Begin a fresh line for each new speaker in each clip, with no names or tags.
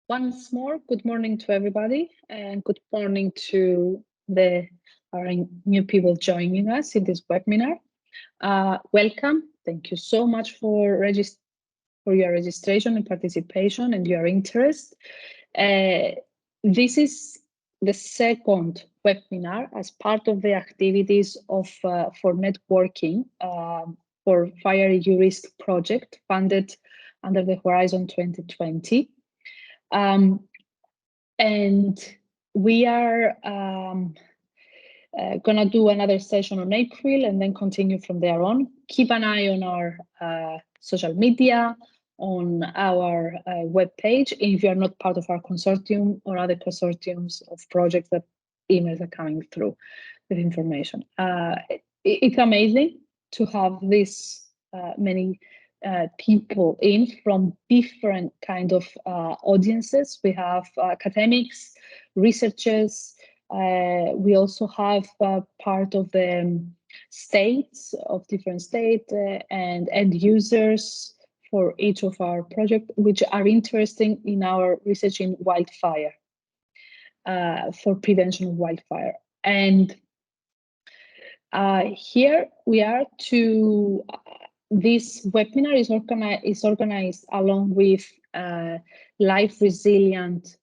Once more, good morning to everybody, and good morning to our new people joining us in this webinar. Welcome. Thank you so much for your registration and participation and your interest. This is the second webinar as part of the activities of for networking for FirEUrisk project funded under the Horizon 2020. And we are gonna do another session on April and then continue from there on. Keep an eye on our social media, on our webpage. If you are not part of our consortium or other consortiums of projects that emails are coming through with information. It's amazing to have this many people in from different kind of audiences. We have academics, researchers. We also have part of the states of different states and end users for each of our projects, which are interested in our research in wildfire, for prevention of wildfire. And here we are to this webinar is organized along with Life Resilient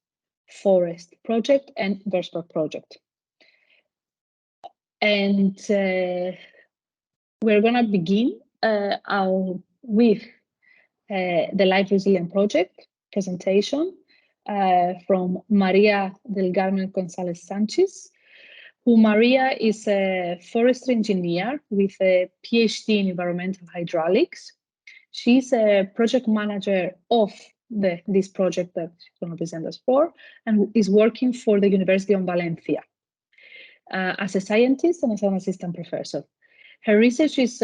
Forest Project and VESPRA project. And we're going to begin with the Life Resilient Project presentation from Maria del Carmen González Sanchez, who Maria is a forestry engineer with a PhD in environmental hydraulics. She's a project manager of this project that she's going to present us for, and is working for the University of Valencia as a scientist and as an assistant professor. Her research is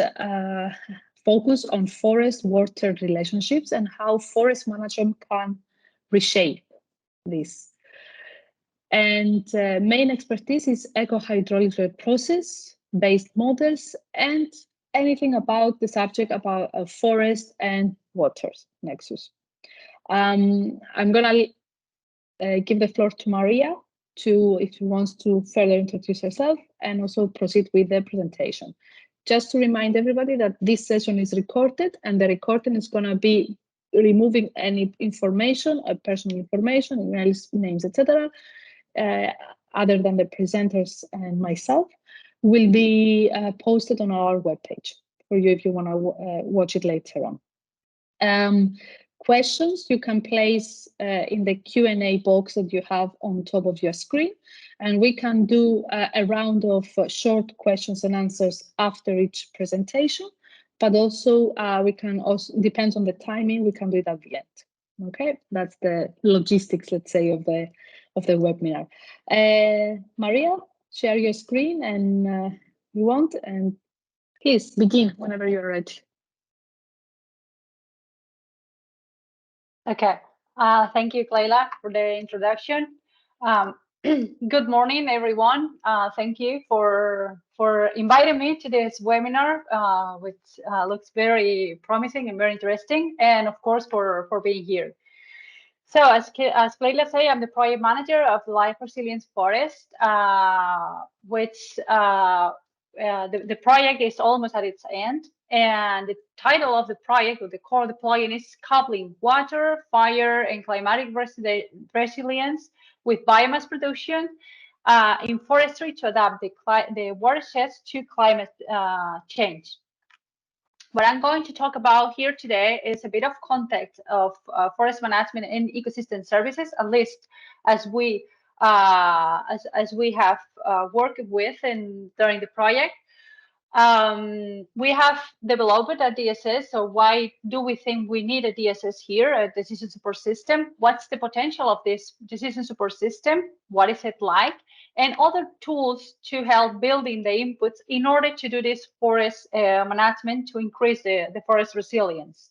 focused on forest-water relationships and how forest management can reshape this. And main expertise is eco-hydraulic process-based models and anything about the subject about forest and waters nexus. I'm gonna give the floor to Maria if she wants to further introduce herself and also proceed with the presentation. Just to remind everybody that this session is recorded and the recording is gonna be removing any information, personal information, emails, names, etc. Other than the presenters and myself, will be posted on our webpage for you if you want to watch it later on. Questions you can place in the Q&A box that you have on top of your screen, and we can do a round of short questions and answers after each presentation, but also we can also, depends on the timing, we can do it at the end. Okay, that's the logistics, let's say, of the webinar. Maria, share your screen and you want, and please begin whenever you're ready.
Okay, thank you, Clayla, for the introduction. Good morning, everyone. Thank you for inviting me to this webinar, which looks very promising and very interesting, and of course for being here. So as Clayla said, I'm the project manager of Life Resilience Forest, which the project is almost at its end. And the title of the project, or the core of the project, is Coupling Water, Fire, and Climatic Resilience with Biomass Production in Forestry to adapt the watersheds to climate change. What I'm going to talk about here today is a bit of context of forest management and ecosystem services, at least as we have worked with during the project. We have developed a DSS. So why do we think we need a DSS here, a decision support system? What's the potential of this decision support system? What is it like? And other tools to help building the inputs in order to do this forest management to increase the forest resilience.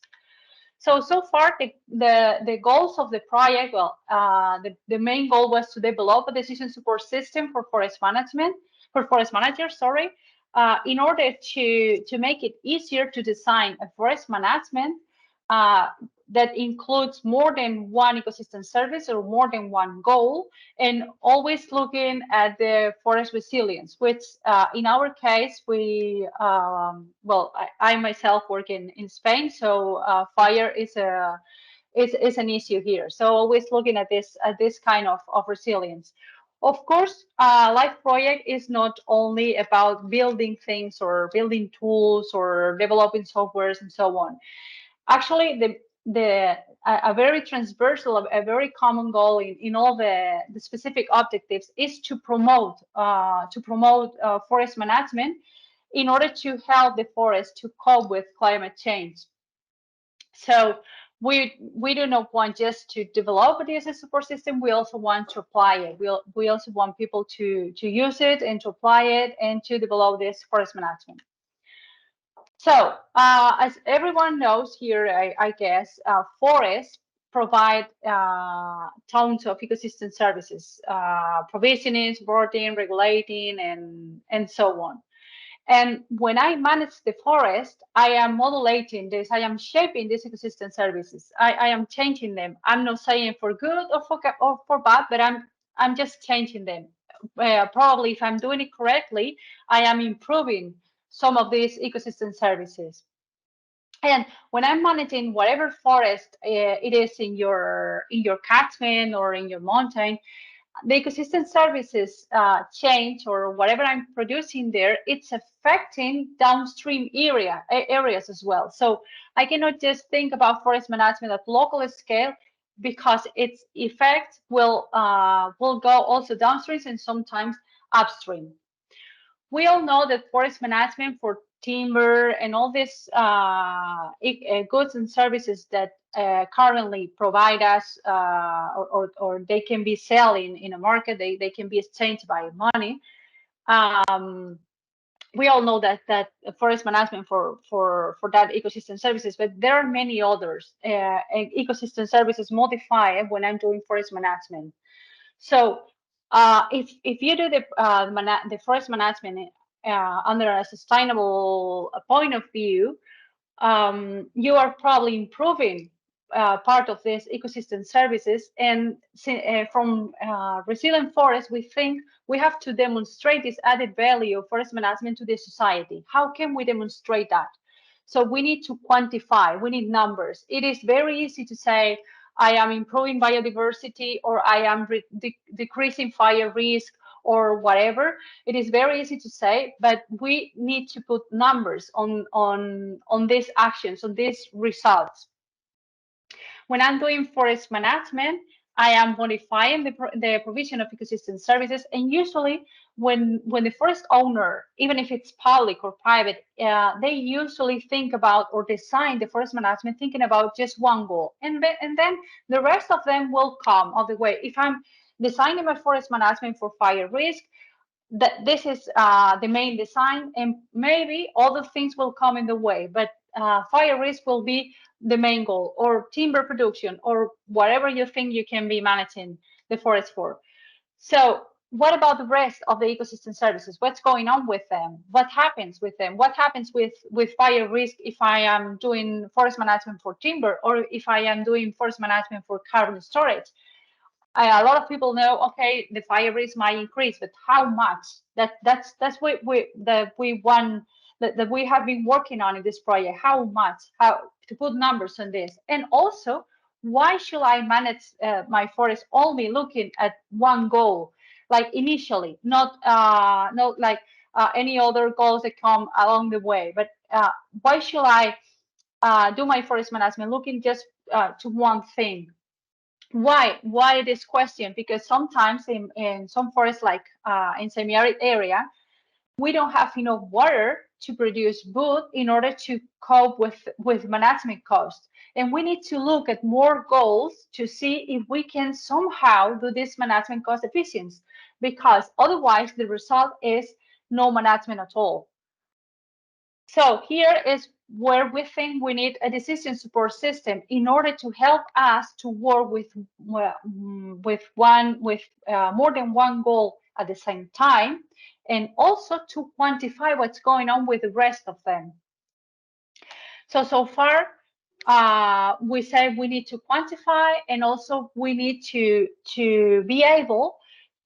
So far, the goals of the project, well, the main goal was to develop a decision support system for forest management, for forest managers, sorry, in order to make it easier to design a forest management that includes more than one ecosystem service or more than one goal, and always looking at the forest resilience, which in our case, well, I myself work in Spain, so fire is an issue here. So always looking at this kind of resilience. Of course, Life project is not only about building things or building tools or developing softwares and so on. Actually, a very transversal, a very common goal in all the specific objectives is to promote forest management in order to help the forest to cope with climate change. So we do not want just to develop a DSS support system. We also want to apply it. We also want people to use it and to apply it and to develop this forest management. So as everyone knows here, I guess, forests provide tons of ecosystem services, provisioning, supporting, regulating, and so on. And when I manage the forest, I am modulating this, I am shaping these ecosystem services. I am changing them. I'm not saying for good or for bad, but I'm just changing them. Probably if I'm doing it correctly, I am improving some of these ecosystem services. And when I'm managing whatever forest it is in your catchment or in your mountain, the ecosystem services change or whatever I'm producing there, it's affecting downstream areas as well. So I cannot just think about forest management at local scale, because its effect will go also downstream and sometimes upstream. We all know that forest management for timber and all these goods and services that currently provide us or they can be selling in a market, they can be exchanged by money. We all know that forest management for that ecosystem services, but there are many others ecosystem services modified when I'm doing forest management. So if you do the forest management under a sustainable point of view, you are probably improving part of this ecosystem services. And from resilient forests, we think we have to demonstrate this added value of forest management to the society. How can we demonstrate that? So we need to quantify, we need numbers. It is very easy to say, I am improving biodiversity, or I am decreasing fire risk, or whatever. It is very easy to say, but we need to put numbers on these actions, on these results. When I'm doing forest management, I am modifying the provision of ecosystem services, and usually when the forest owner, even if it's public or private, they usually think about or design the forest management thinking about just one goal, and then the rest of them will come on the way. If I'm designing my forest management for fire risk, this is the main design, and maybe other things will come in the way, but fire risk will be the main goal, or timber production, or whatever you think you can be managing the forest for. So what about the rest of the ecosystem services? What's going on with them? What happens with them? What happens with fire risk if I am doing forest management for timber, or if I am doing forest management for carbon storage? A lot of people know, okay, the fire risk might increase, but how much? That's what we have been working on in this project. How much? How to put numbers on this? And also, why should I manage my forest only looking at one goal, like initially, not like any other goals that come along the way? But why should I do my forest management looking just to one thing? Why this question? Because sometimes in some forests, like in semi-arid area, we don't have enough water to produce wood in order to cope with management costs, and we need to look at more goals to see if we can somehow do this management cost efficiency, because otherwise the result is no management at all. So here is where we think we need a decision support system in order to help us to work with more than one goal at the same time, and also to quantify what's going on with the rest of them. So far, we say we need to quantify, and also we need to be able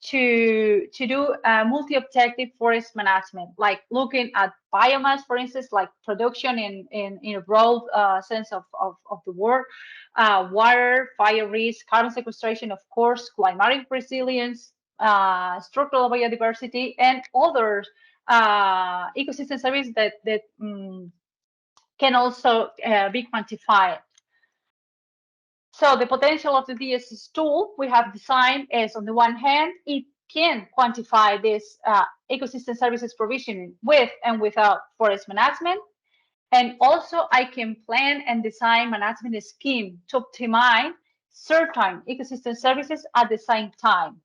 to do multi-objective forest management, like looking at biomass, for instance, like production in a broad sense of the word, water, fire risk, carbon sequestration, of course, climatic resilience, structural biodiversity, and other ecosystem services that can also be quantified. So the potential of the DSS tool we have designed is, on the one hand, it can quantify this ecosystem services provisioning with and without forest management. And also I can plan and design management scheme to optimize certain ecosystem services at the same time.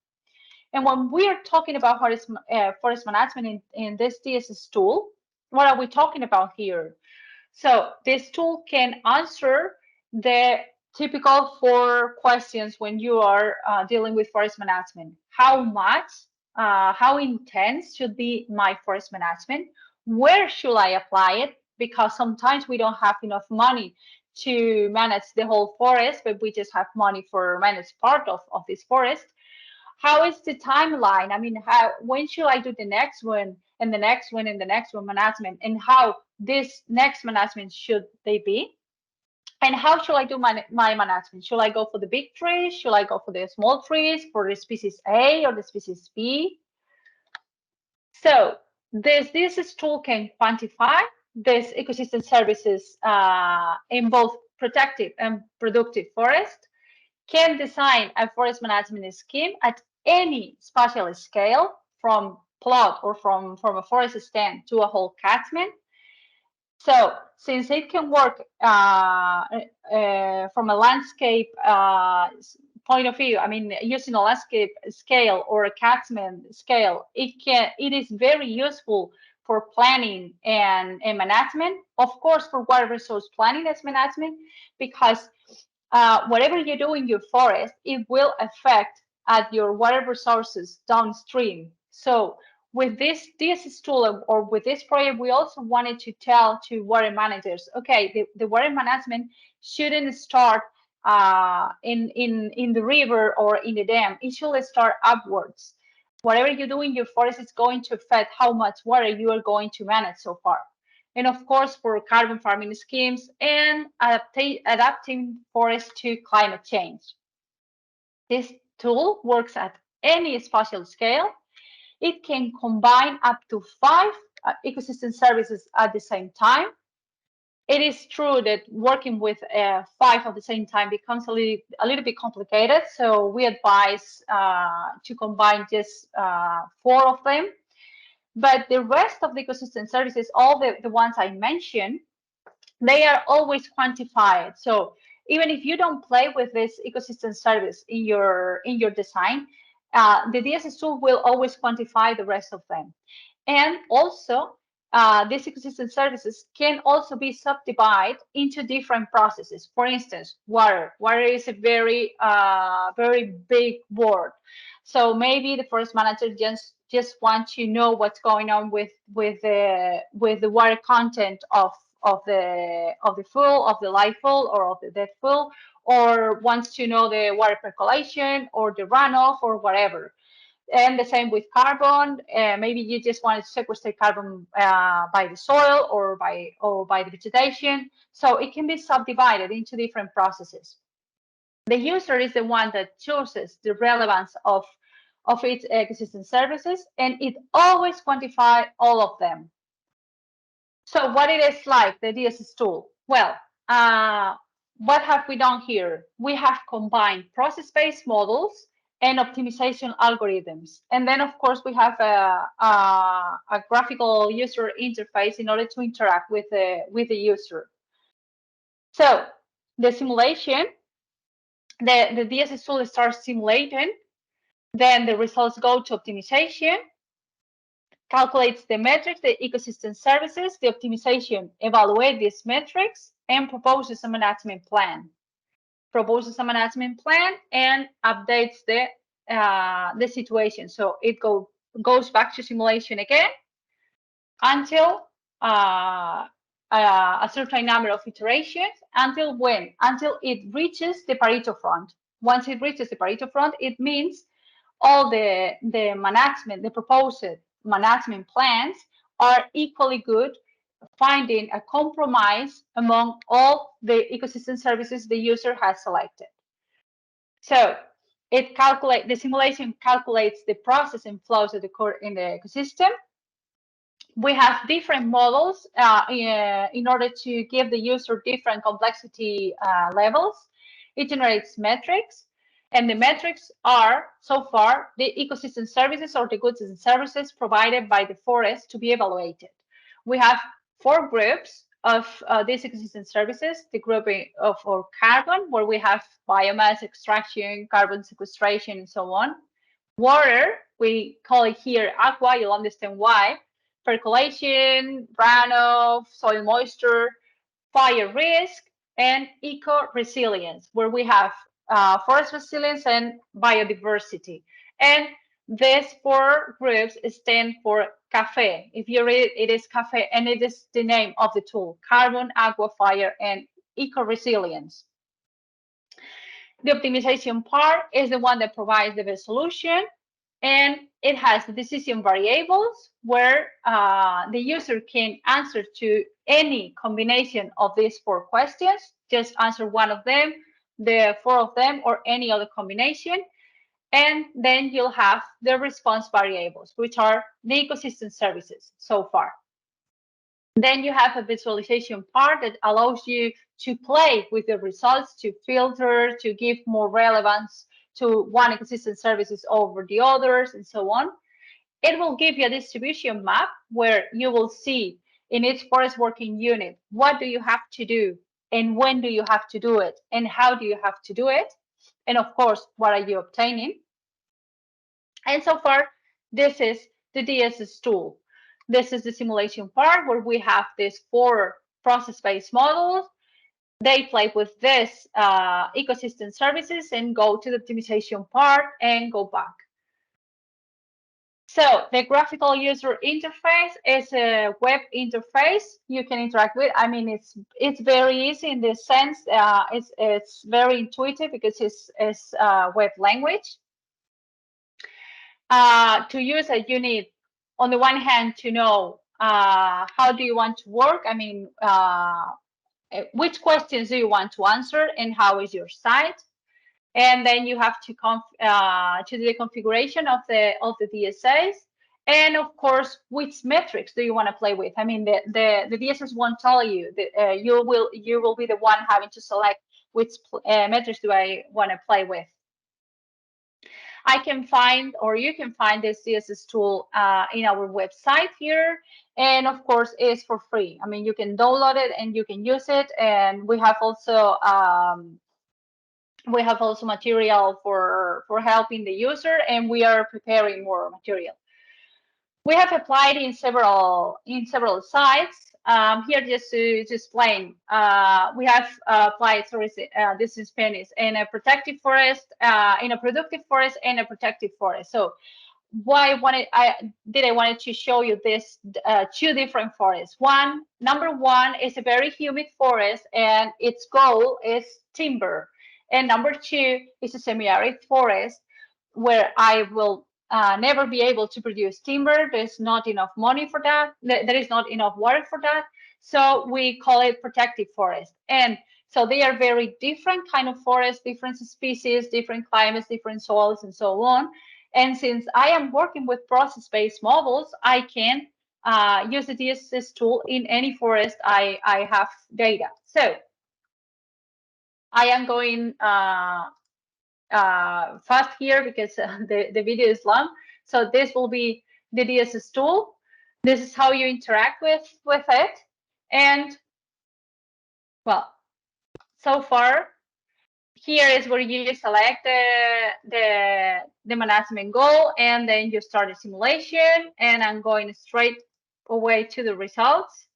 And when we are talking about forest management in this DSS tool, what are we talking about here? So this tool can answer the typical 4 questions when you are dealing with forest management. How much, how intense should be my forest management? Where should I apply it? Because sometimes we don't have enough money to manage the whole forest, but we just have money for manage part of this forest. How is the timeline? I mean, when should I do the next one and the next one and the next one management, and how this next management should they be? And how should I do my management? Should I go for the big trees? Should I go for the small trees, for the species A or the species B? So this tool can quantify this ecosystem services in both protective and productive forest, can design a forest management scheme at any spatial scale, from plot or from a forest stand to a whole catchment. So since it can work from a landscape point of view, I mean, using a landscape scale or a catchment scale, it is very useful for planning and management. Of course, for water resource planning as management, because whatever you do in your forest, it will affect at your water resources downstream. So with this tool or with this project, we also wanted to tell to water managers, okay, the water management shouldn't start in the river or in the dam. It should start upwards. Whatever you do in your forest is going to affect how much water you are going to manage so far. And of course, for carbon farming schemes and adapting forests to climate change. This tool works at any spatial scale. It can combine up to 5 ecosystem services at the same time. It is true that working with 5 at the same time becomes a little bit complicated. So we advise to combine just 4 of them. But the rest of the ecosystem services, all the ones I mentioned, they are always quantified. So even if you don't play with this ecosystem service in your design, the DSS tool will always quantify the rest of them. And also, these ecosystem services can also be subdivided into different processes. For instance, water. Water is a very, very big word. So maybe the forest manager just want to know what's going on with the water content of the fuel, of the live fuel, or of the dead fuel, or wants to know the water percolation or the runoff or whatever. And the same with carbon. Maybe you just want to sequester carbon by the soil or by the vegetation. So it can be subdivided into different processes. The user is the one that chooses the relevance of its ecosystem services, and it always quantifies all of them. So what it is like, the DSS tool? Well, what have we done here? We have combined process-based models and optimization algorithms. And then, of course, we have a graphical user interface in order to interact with the user. So the simulation, the DSS tool starts simulating, then the results go to optimization, calculates the metrics, the ecosystem services, the optimization, evaluate these metrics, and proposes a management plan. Proposes a management plan and updates the situation. So it goes back to simulation again until a certain number of iterations until when? Until it reaches the Pareto front. Once it reaches the Pareto front, it means all the management, the proposed management plans are equally good, finding a compromise among all the ecosystem services the user has selected. So the simulation calculates the processing flows that occur in the ecosystem. We have different models in order to give the user different complexity levels. It generates metrics, and the metrics are, so far, the ecosystem services or the goods and services provided by the forest to be evaluated. We have 4 groups of these ecosystem services, the grouping of carbon, where we have biomass extraction, carbon sequestration, and so on. Water, we call it here aqua, you'll understand why. Percolation, runoff, soil moisture, fire risk, and eco-resilience, where we have forest resilience and biodiversity. And these 4 groups stand for CAFE. If you read it, it is CAFE, and it is the name of the tool: carbon, aqua, fire, and eco-resilience. The optimization part is the one that provides the best solution, and it has the decision variables where the user can answer to any combination of these 4 questions. Just answer one of them, the 4 of them, or any other combination. And then you'll have the response variables, which are the ecosystem services so far. Then you have a visualization part that allows you to play with the results, to filter, to give more relevance to one ecosystem services over the others, and so on. It will give you a distribution map where you will see in each forest working unit, what do you have to do, and when do you have to do it, and how do you have to do it, and of course, what are you obtaining. And so far, this is the DSS tool. This is the simulation part where we have these 4 process-based models. They play with this ecosystem services and go to the optimization part and go back. So the graphical user interface is a web interface you can interact with. I mean, it's very easy in this sense. It's very intuitive because it's web language. To use it, you need, on the one hand, to know how do you want to work. I mean, which questions do you want to answer, and how is your site? And then you have to do the configuration of the DSAs, and of course, which metrics do you want to play with? I mean, the DSS won't tell you. You will be the one having to select which metrics do I want to play with. I can find, or you can find, this DSS tool in our website here, and of course, it's for free. I mean, you can download it and you can use it, and we have also material for helping the user, and we are preparing more material. We have applied in several sites. Here, just to explain, we have applied, this is Spanish, in a protective forest, in a productive forest, and a protective forest. So why I wanted to show you this 2 different forests. Number one is a very humid forest, and its goal is timber. And number 2 is a semi-arid forest where I will never be able to produce timber. There's not enough money for that. There is not enough water for that. So we call it protective forest. And so they are very different kind of forests, different species, different climates, different soils, and so on. And since I am working with process-based models, I can use the DSS tool in any forest I have data. So I am going fast here because the video is long. So this will be the DSS tool. This is how you interact with it. And well, so far, here is where you select the management goal, and then you start the simulation. And I'm going straight away to the results.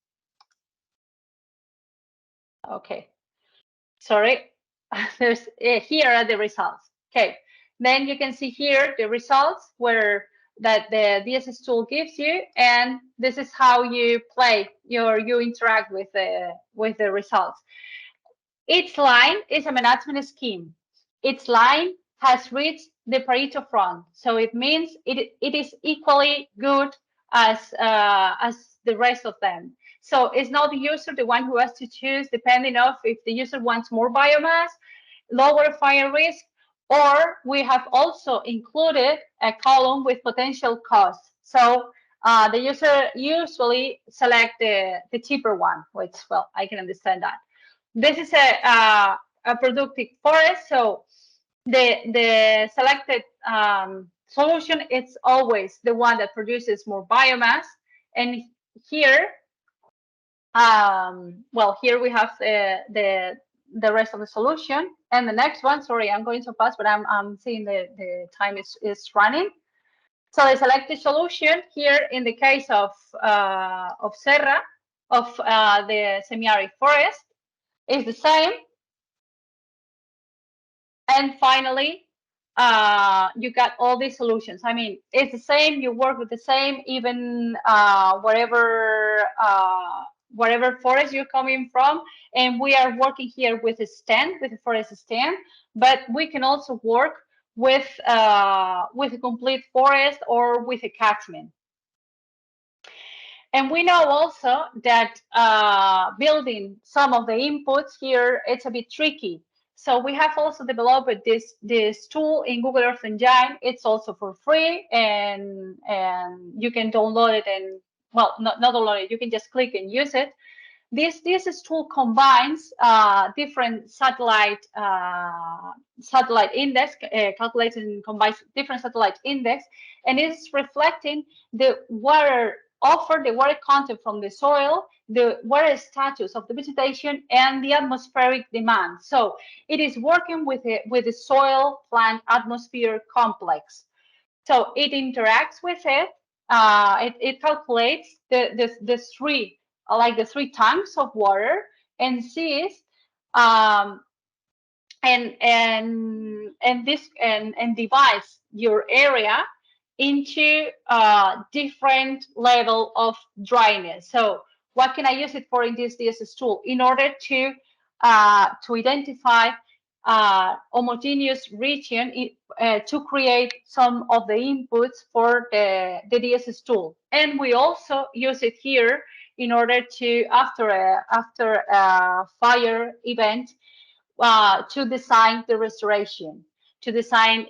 Okay, sorry. Here are the results. Okay, then you can see here the results where that the DSS tool gives you, and this is how you play you interact with the results. Each line is a management scheme. Each line has reached the Pareto front, so it means it is equally good as the rest of them. So it's not the user the one who has to choose, depending on if the user wants more biomass, lower fire risk, or we have also included a column with potential costs. So the user usually select the cheaper one, which, well, I can understand that. This is a productive forest, so the selected solution is always the one that produces more biomass. And here, well, here we have the rest of the solution. And the next one, sorry, I'm going so fast, but I'm seeing the time is running. So the selected solution here in the case of Serra, of the semi-arid forest, is the same. And finally, you got all these solutions. I mean, it's the same, you work with the same, even wherever forest you're coming from. And we are working here with a stand, with a forest stand, but we can also work with a complete forest or with a catchment. And we know also that building some of the inputs here, it's a bit tricky. So we have also developed this tool in Google Earth Engine. It's also for free, and you can download it, and, well, not download it, you can just click and use it. This tool combines different satellite index, calculates and combines different satellite index, and is reflecting the water offer, the water content from the soil, the water status of the vegetation, and the atmospheric demand. So it is working with the soil plant atmosphere complex. So it interacts with it. It calculates the three tanks of water, and sees and divides your area into different level of dryness. So what can I use it for in this DSS tool? In order to identify homogeneous region to create some of the inputs for the DSS tool. And we also use it here in order to, after a fire event, to design the restoration, to design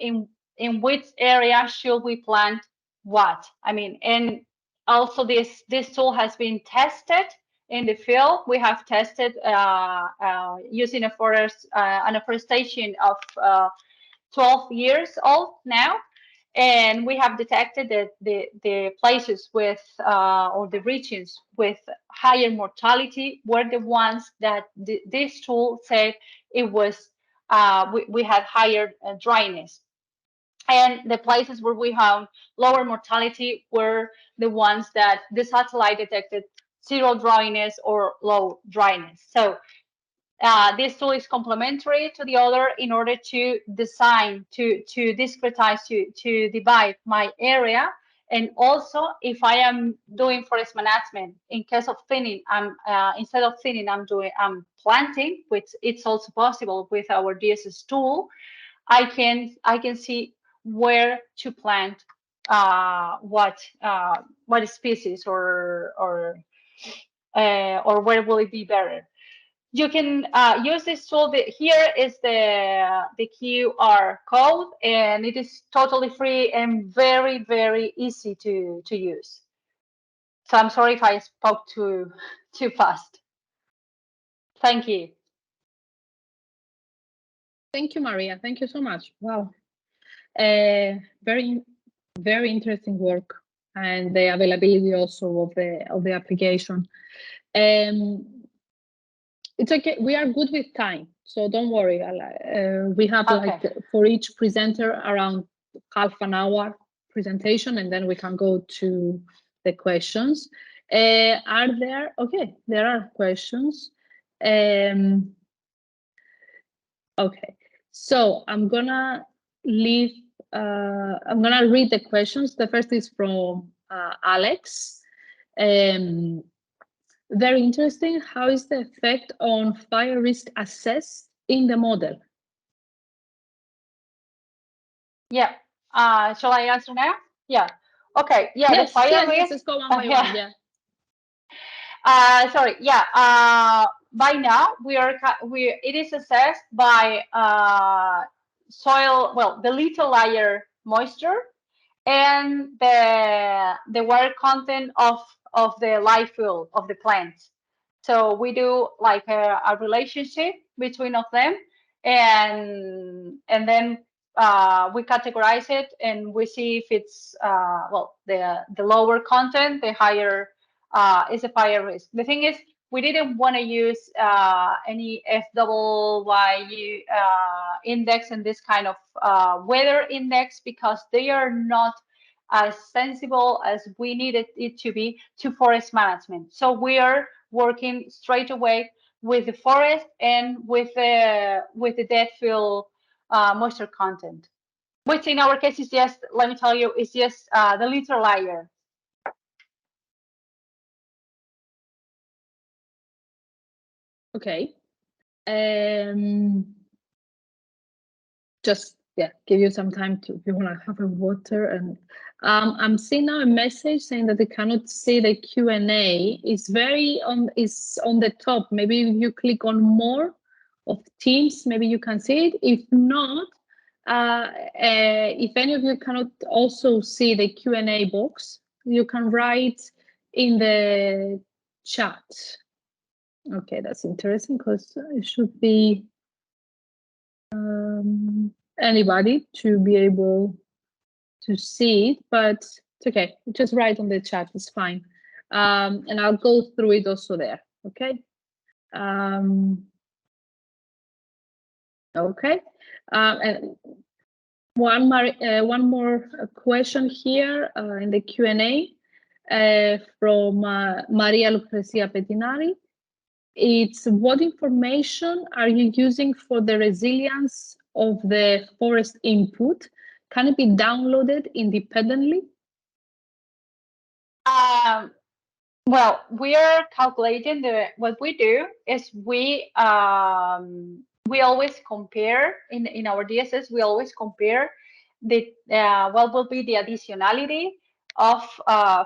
in which area should we plant what. I mean, and also this tool has been tested in the field. We have tested using an afforestation of 12 years old now, and we have detected that the places with or the regions with higher mortality were the ones that this tool said it was we had higher dryness, and the places where we have lower mortality were the ones that the satellite detected zero dryness or low dryness. So this tool is complementary to the other in order to design, to discretize, to divide my area. And also, if I am doing forest management, in case of thinning, instead of thinning, I'm planting, which it's also possible with our DSS tool. I can see where to plant what species or where will it be better. You can use this tool. Here is the QR code, and it is totally free and very, very easy to use. So I'm sorry if I spoke too fast. Thank you.
Thank you, Maria. Thank you so much. Wow. Very, very interesting work, and the availability also of the application. It's okay. We are good with time, so don't worry. We have like for each presenter around half an hour presentation, and then we can go to the questions. Are there? Okay, there are questions. Okay, so I'm gonna leave I'm gonna read the questions. The first is from Alex. Very interesting. How is the effect on fire risk assessed in the model?
Yeah. Shall I answer now? Yeah. Okay. Yeah.
Yes,
The fire risk.
let's go one by one. Yeah.
Sorry. Yeah. By now it is assessed by soil. Well, the little layer moisture and the water content of the live fuel of the plant. So we do like a relationship between of them, and then we categorize it, and we see if it's well, the lower content, the higher is a fire risk. The thing is, we didn't want to use any FYU index and this kind of weather index because they are not as sensible as we needed it to be to forest management. So we are working straight away with the forest and with the dead fuel moisture content, which in our case is just, let me tell you, is just the little layer.
Okay. Just give you some time to, if you want to have a water. And I'm seeing now a message saying that they cannot see the Q&A. It's on the top. Maybe if you click on more of Teams, maybe you can see it. If not, if any of you cannot also see the Q&A box, you can write in the chat. Okay, that's interesting because it should be anybody to be able to see it, but it's okay. Just write on the chat, it's fine. And I'll go through it also there, okay? Okay, and one more question here in the Q&A from Maria Lucrecia Pettinari. It's what information are you using for the resilience of the forest input? Can it be downloaded independently?
Well, we are calculating what we do is we always compare in our DSS. We always compare the what will be the additionality of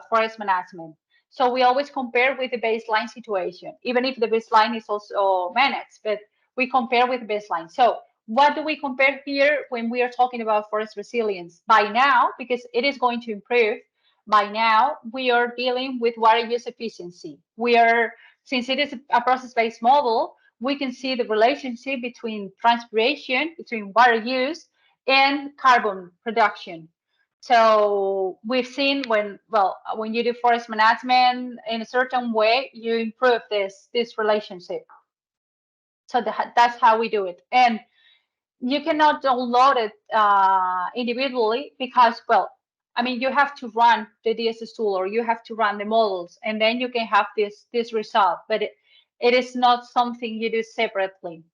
forest management. So we always compare with the baseline situation, even if the baseline is also managed, but we compare with the baseline. So what do we compare here when we are talking about forest resilience? By now, because it is going to improve, by now we are dealing with water use efficiency. Since it is a process-based model, we can see the relationship between transpiration, between water use, and carbon production. So we've seen when you do forest management in a certain way, you improve this relationship. So that's how we do it. And you cannot download it individually because, I mean, you have to run the DSS tool or you have to run the models, and then you can have this result. But it is not something you do separately.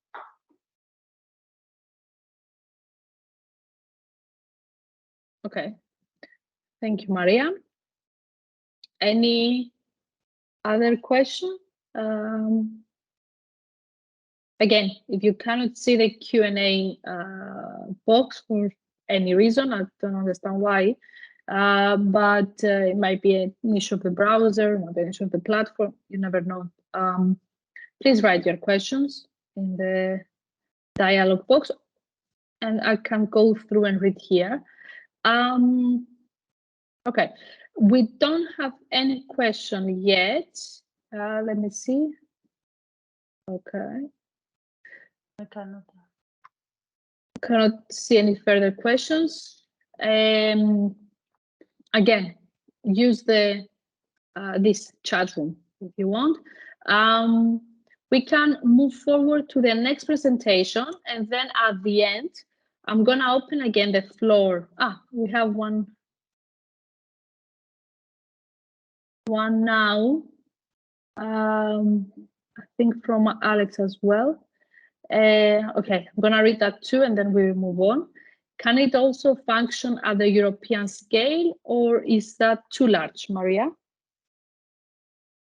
Okay. Thank you, Maria. Any other question? Again, if you cannot see the Q&A box for any reason, I don't understand why, but it might be an issue of the browser, might be an issue of the platform, you never know. Please write your questions in the dialog box, and I can go through and read here. Okay, we don't have any question yet. Let me see. Okay.
I
cannot see any further questions. Again, use this chat room if you want. We can move forward to the next presentation, and then at the end, I'm gonna open again the floor. We have one now. I think from Alex as well. Okay, I'm gonna read that too, and then we will move on. Can it also function at the European scale, or is that too large, Maria?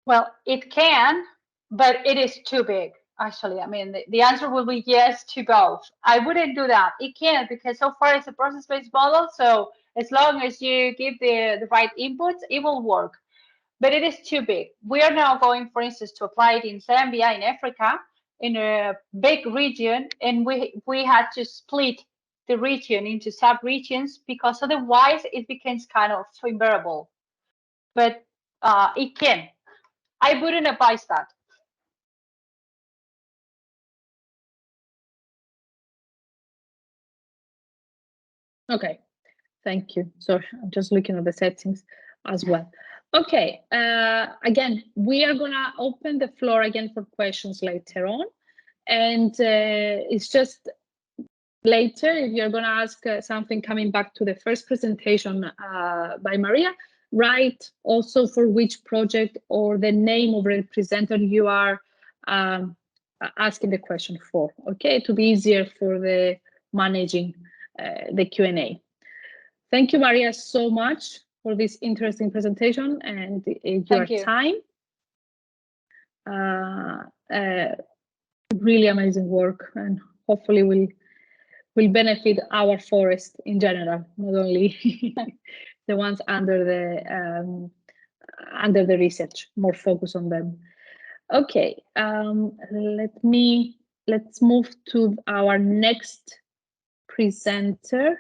Well, it can, but it is too big, actually. I mean, the answer will be yes to both. I wouldn't do that. It can, because so far it's a process-based model. So as long as you give the right inputs, it will work. But it is too big. We are now going, for instance, to apply it in Zambia, in Africa, in a big region, and we had to split the region into sub-regions, because otherwise it becomes kind of unbearable. But it can. I wouldn't advise that.
Okay, thank you. Sorry, I'm just looking at the settings as well. Okay, again, we are gonna open the floor again for questions later on. And it's just later, if you're gonna ask something coming back to the first presentation by Maria, write also for which project or the name of the presenter you are asking the question for, okay? To be easier for the managing the Q&A. Thank you, Maria, so much for this interesting presentation and your time. Really amazing work, and hopefully will benefit our forest in general, not only the ones under the research. More focus on them. Okay, let's move to our next presenter,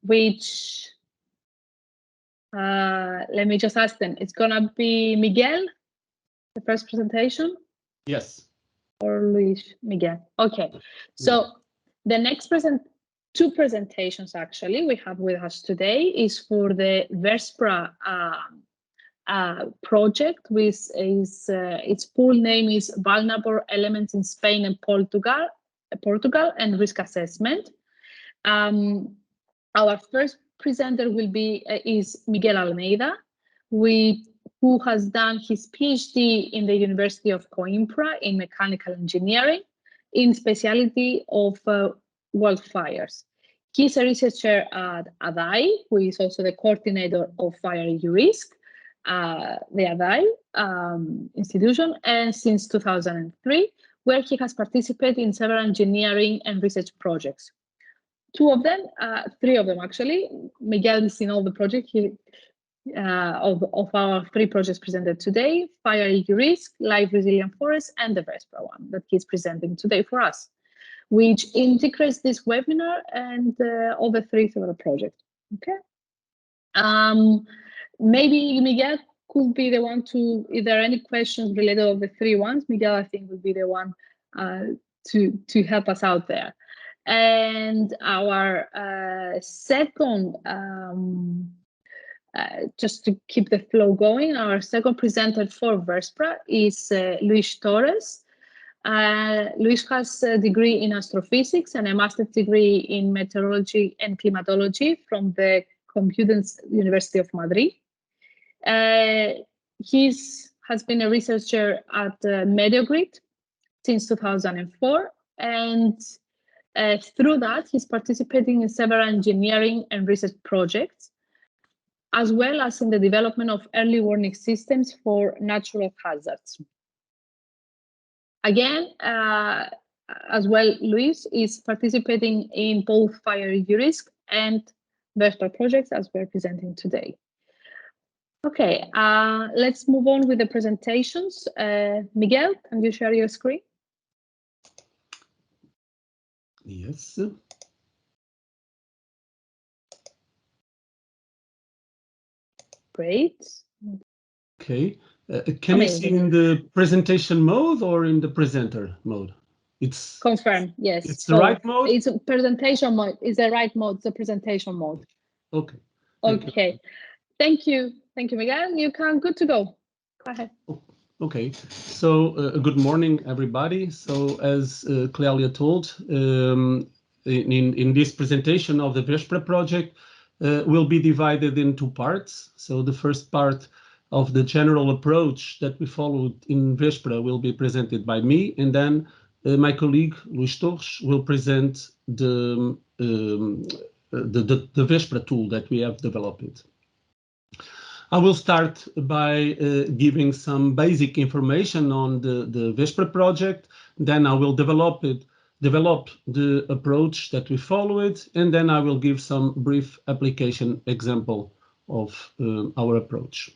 which let me just ask them. It's gonna be Miguel, the first presentation.
Yes.
Or Luis, Miguel. Okay, so the next two presentations actually we have with us today is for the VESPRA project, which is its full name is Vulnerable Elements in Spain and Portugal and Risk Assessment. Our first presenter will be is Miguel Almeida, who has done his PhD in the University of Coimbra in mechanical engineering in specialty of wildfires. He's a researcher at ADAI, who is also the coordinator of FirEUrisk, the ADAI institution, and since 2003, where he has participated in several engineering and research projects. Three of them actually. Miguel is in all the projects. Of our three projects presented today: FirEUrisk, Live Resilient Forest, and the VESPRA one that he's presenting today for us, which integrates this webinar and all the three several projects. Okay. Maybe Miguel could be the one to, if there are any questions related to the three ones, Miguel, I think, would be the one to help us out there. And our second, just to keep the flow going, our second presenter for VESPRA is Luis Torres. Luis has a degree in astrophysics and a master's degree in meteorology and climatology from the Complutense University of Madrid. He has been a researcher at Mediogrid since 2004, and through that, he's participating in several engineering and research projects, as well as in the development of early warning systems for natural hazards. Again, as well, Luis is participating in both FirEUrisk and VESPRA projects as we're presenting today. Okay, let's move on with the presentations. Miguel, can you share your screen?
Yes.
Great.
Okay. Can you see in the presentation mode or in the presenter mode? It's
confirm. Yes.
It's the right mode.
It's a presentation mode. It's the right mode. It's the presentation mode.
Okay.
Okay. Thank you. Thank you, Miguel. You can. Good to go. Go ahead.
Okay. So good morning, everybody. So as Clelia told, in this presentation of the VESPRA project, will be divided in two parts. So the first part of the general approach that we followed in VESPRA will be presented by me, and then my colleague Luis Torres will present the VESPRA tool that we have developed. I will start by giving some basic information on the VESPRA project. Then I will develop the approach that we followed, and then I will give some brief application example of our approach.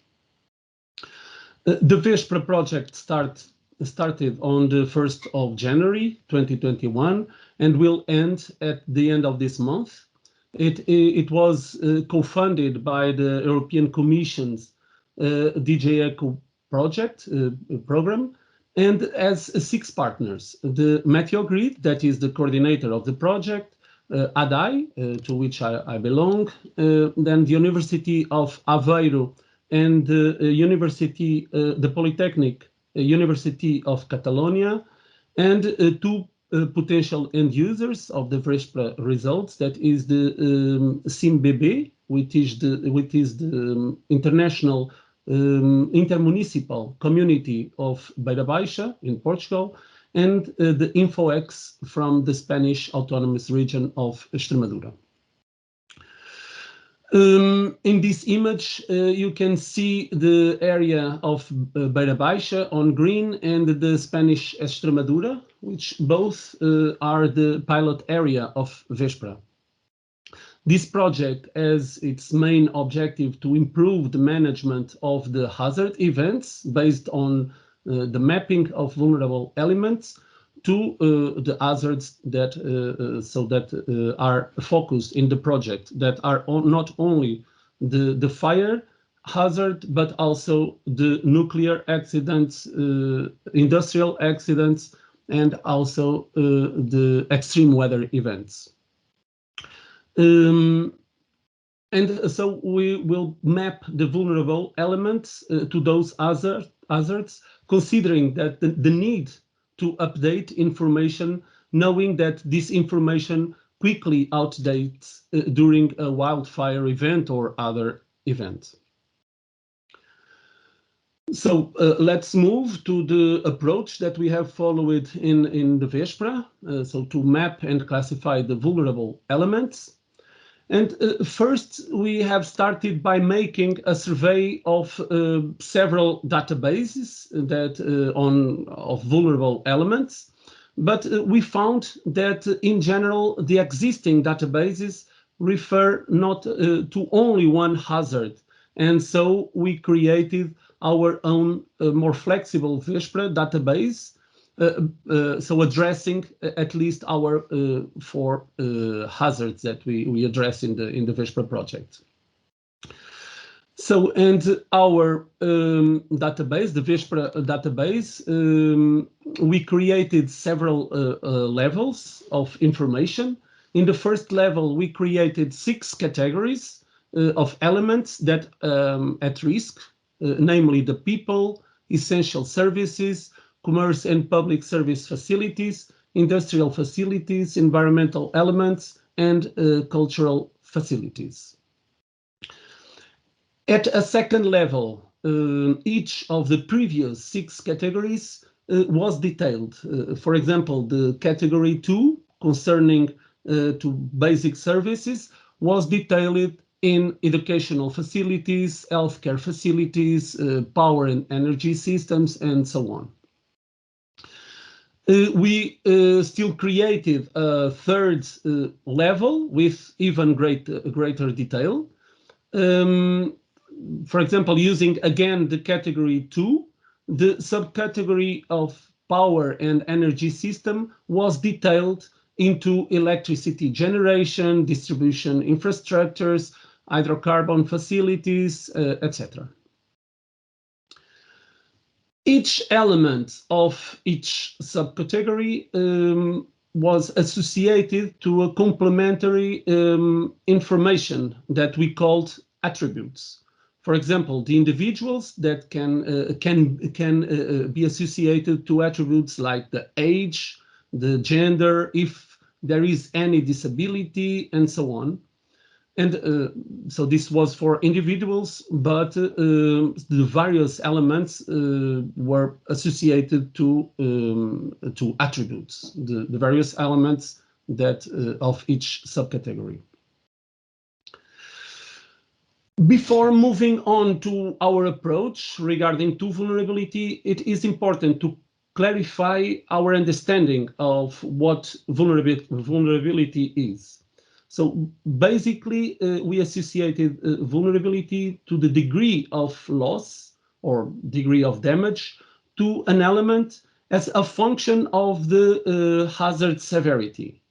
The VESPRA project started on the 1st of January 2021 and will end at the end of this month. It was co-funded by the European Commission's DJ ECO project program, and has 6 partners: the Meteogrid, that is the coordinator of the project, ADAI, to which I belong, then the University of Aveiro and the Polytechnic University of Catalonia, and 2 potential end users of the VESPRA results, that is the SIMBB, which is the international intermunicipal community of Beira Baixa in Portugal, and the InfoX from the Spanish autonomous region of Extremadura. In this image, you can see the area of Beira Baixa on green and the Spanish Extremadura, which both are the pilot area of VESPRA. This project has its main objective to improve the management of the hazard events based on the mapping of vulnerable elements to the hazards that are focused in the project, that are not only the fire hazard, but also the nuclear accidents, industrial accidents, and also the extreme weather events. And so we will map the vulnerable elements to those hazards, considering that the need to update information, knowing that this information quickly outdates during a wildfire event or other event. So let's move to the approach that we have followed in the VESPRA, so to map and classify the vulnerable elements. And first, we have started by making a survey of several databases of vulnerable elements, but we found that in general, the existing databases refer not to only one hazard. And so we created our own more flexible VESPRA database, so addressing at least our 4 hazards that we address in the VESPRA project. So, and our database, the VESPRA database, we created several levels of information. In the first level, we created 6 categories of elements that at risk, namely the people, essential services, commerce and public service facilities, industrial facilities, environmental elements, and cultural facilities. At a second level, each of the previous 6 categories was detailed. For example, the category 2, concerning to basic services, was detailed in educational facilities, healthcare facilities, power and energy systems, and so on. We still created a third level with even greater detail. For example, using again the category 2, the subcategory of power and energy system was detailed into electricity generation, distribution infrastructures, hydrocarbon facilities, etc. Each element of each subcategory was associated to a complementary information that we called attributes. For example, the individuals that can be associated to attributes like the age, the gender, if there is any disability, and so on. And so this was for individuals, but the various elements were associated to attributes, the various elements that of each subcategory. Before moving on to our approach regarding to vulnerability, it is important to clarify our understanding of what vulnerability is. So basically, we associated vulnerability to the degree of loss or degree of damage to an element as a function of the hazard severity.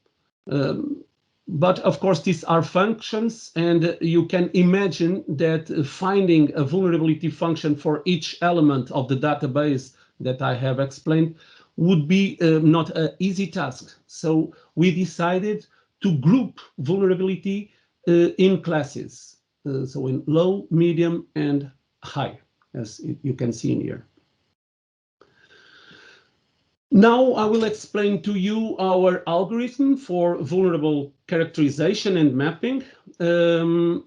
But of course, these are functions, and you can imagine that finding a vulnerability function for each element of the database that I have explained would be not an easy task. So we decided to group vulnerability in classes, so in low, medium, and high, as you can see in here. Now I will explain to you our algorithm for vulnerable characterization and mapping to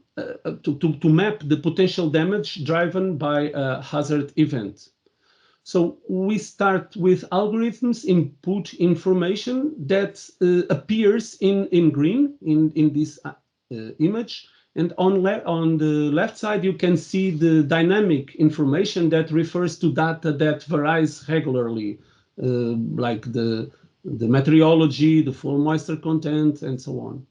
map the potential damage driven by a hazard event. So we start with algorithms input information that appears in green in this image. And on the left side, you can see the dynamic information that refers to data that varies regularly, like the meteorology, the full moisture content, and so on.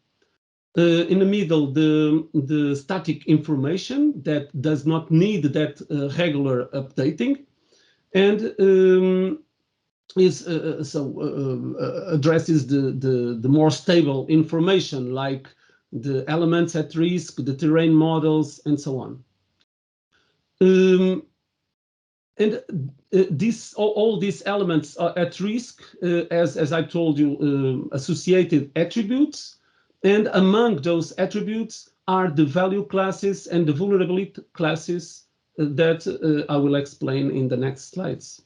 In the middle, the static information that does not need that regular updating, and addresses the more stable information, like the elements at risk, the terrain models, and so on. All these elements are at risk, as I told you, associated attributes. And among those attributes are the value classes and the vulnerability classes that I will explain in the next slides.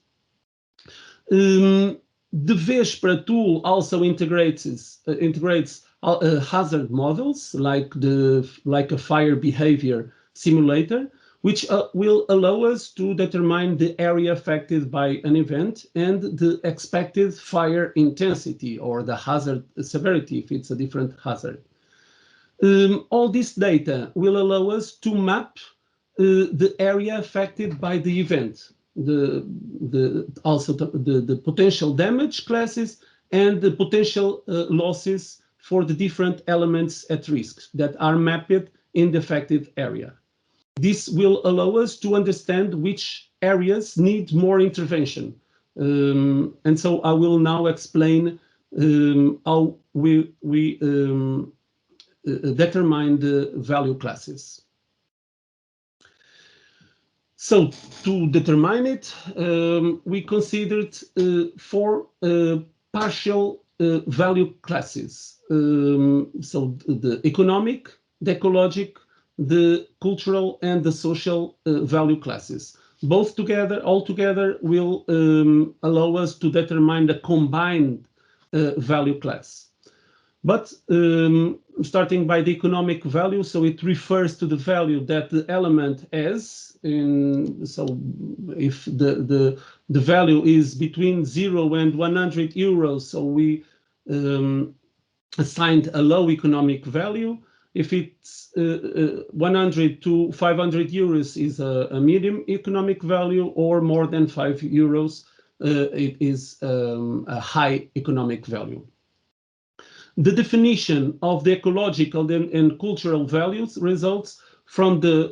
The VESPRA tool also integrates hazard models like a fire behavior simulator, which will allow us to determine the area affected by an event and the expected fire intensity or the hazard severity if it's a different hazard. All this data will allow us to map the area affected by the event, also the potential damage classes and the potential losses for the different elements at risk that are mapped in the affected area. This will allow us to understand which areas need more intervention. And so I will now explain how we determine the value classes. So to determine it, we considered four partial value classes. So the economic, the ecologic, the cultural, and the social value classes. All together will allow us to determine the combined value class. But starting by the economic value, so it refers to the value that the element has. So if the value is between 0 and 100 euros, so we assigned a low economic value. If it's 100 to 500 euros is a medium economic value, or more than 5 euros, it is a high economic value. The definition of the ecological and cultural values results from the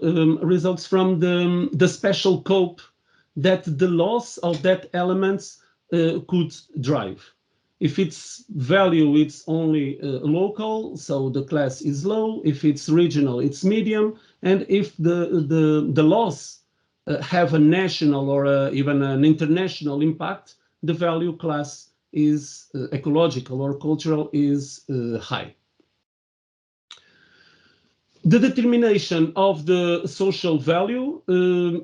special scope that the loss of that elements could drive. If its value it's only local, so the class is low. If it's regional, it's medium. And if the loss have a national or even an international impact, the value class is ecological or cultural is high. The determination of the social value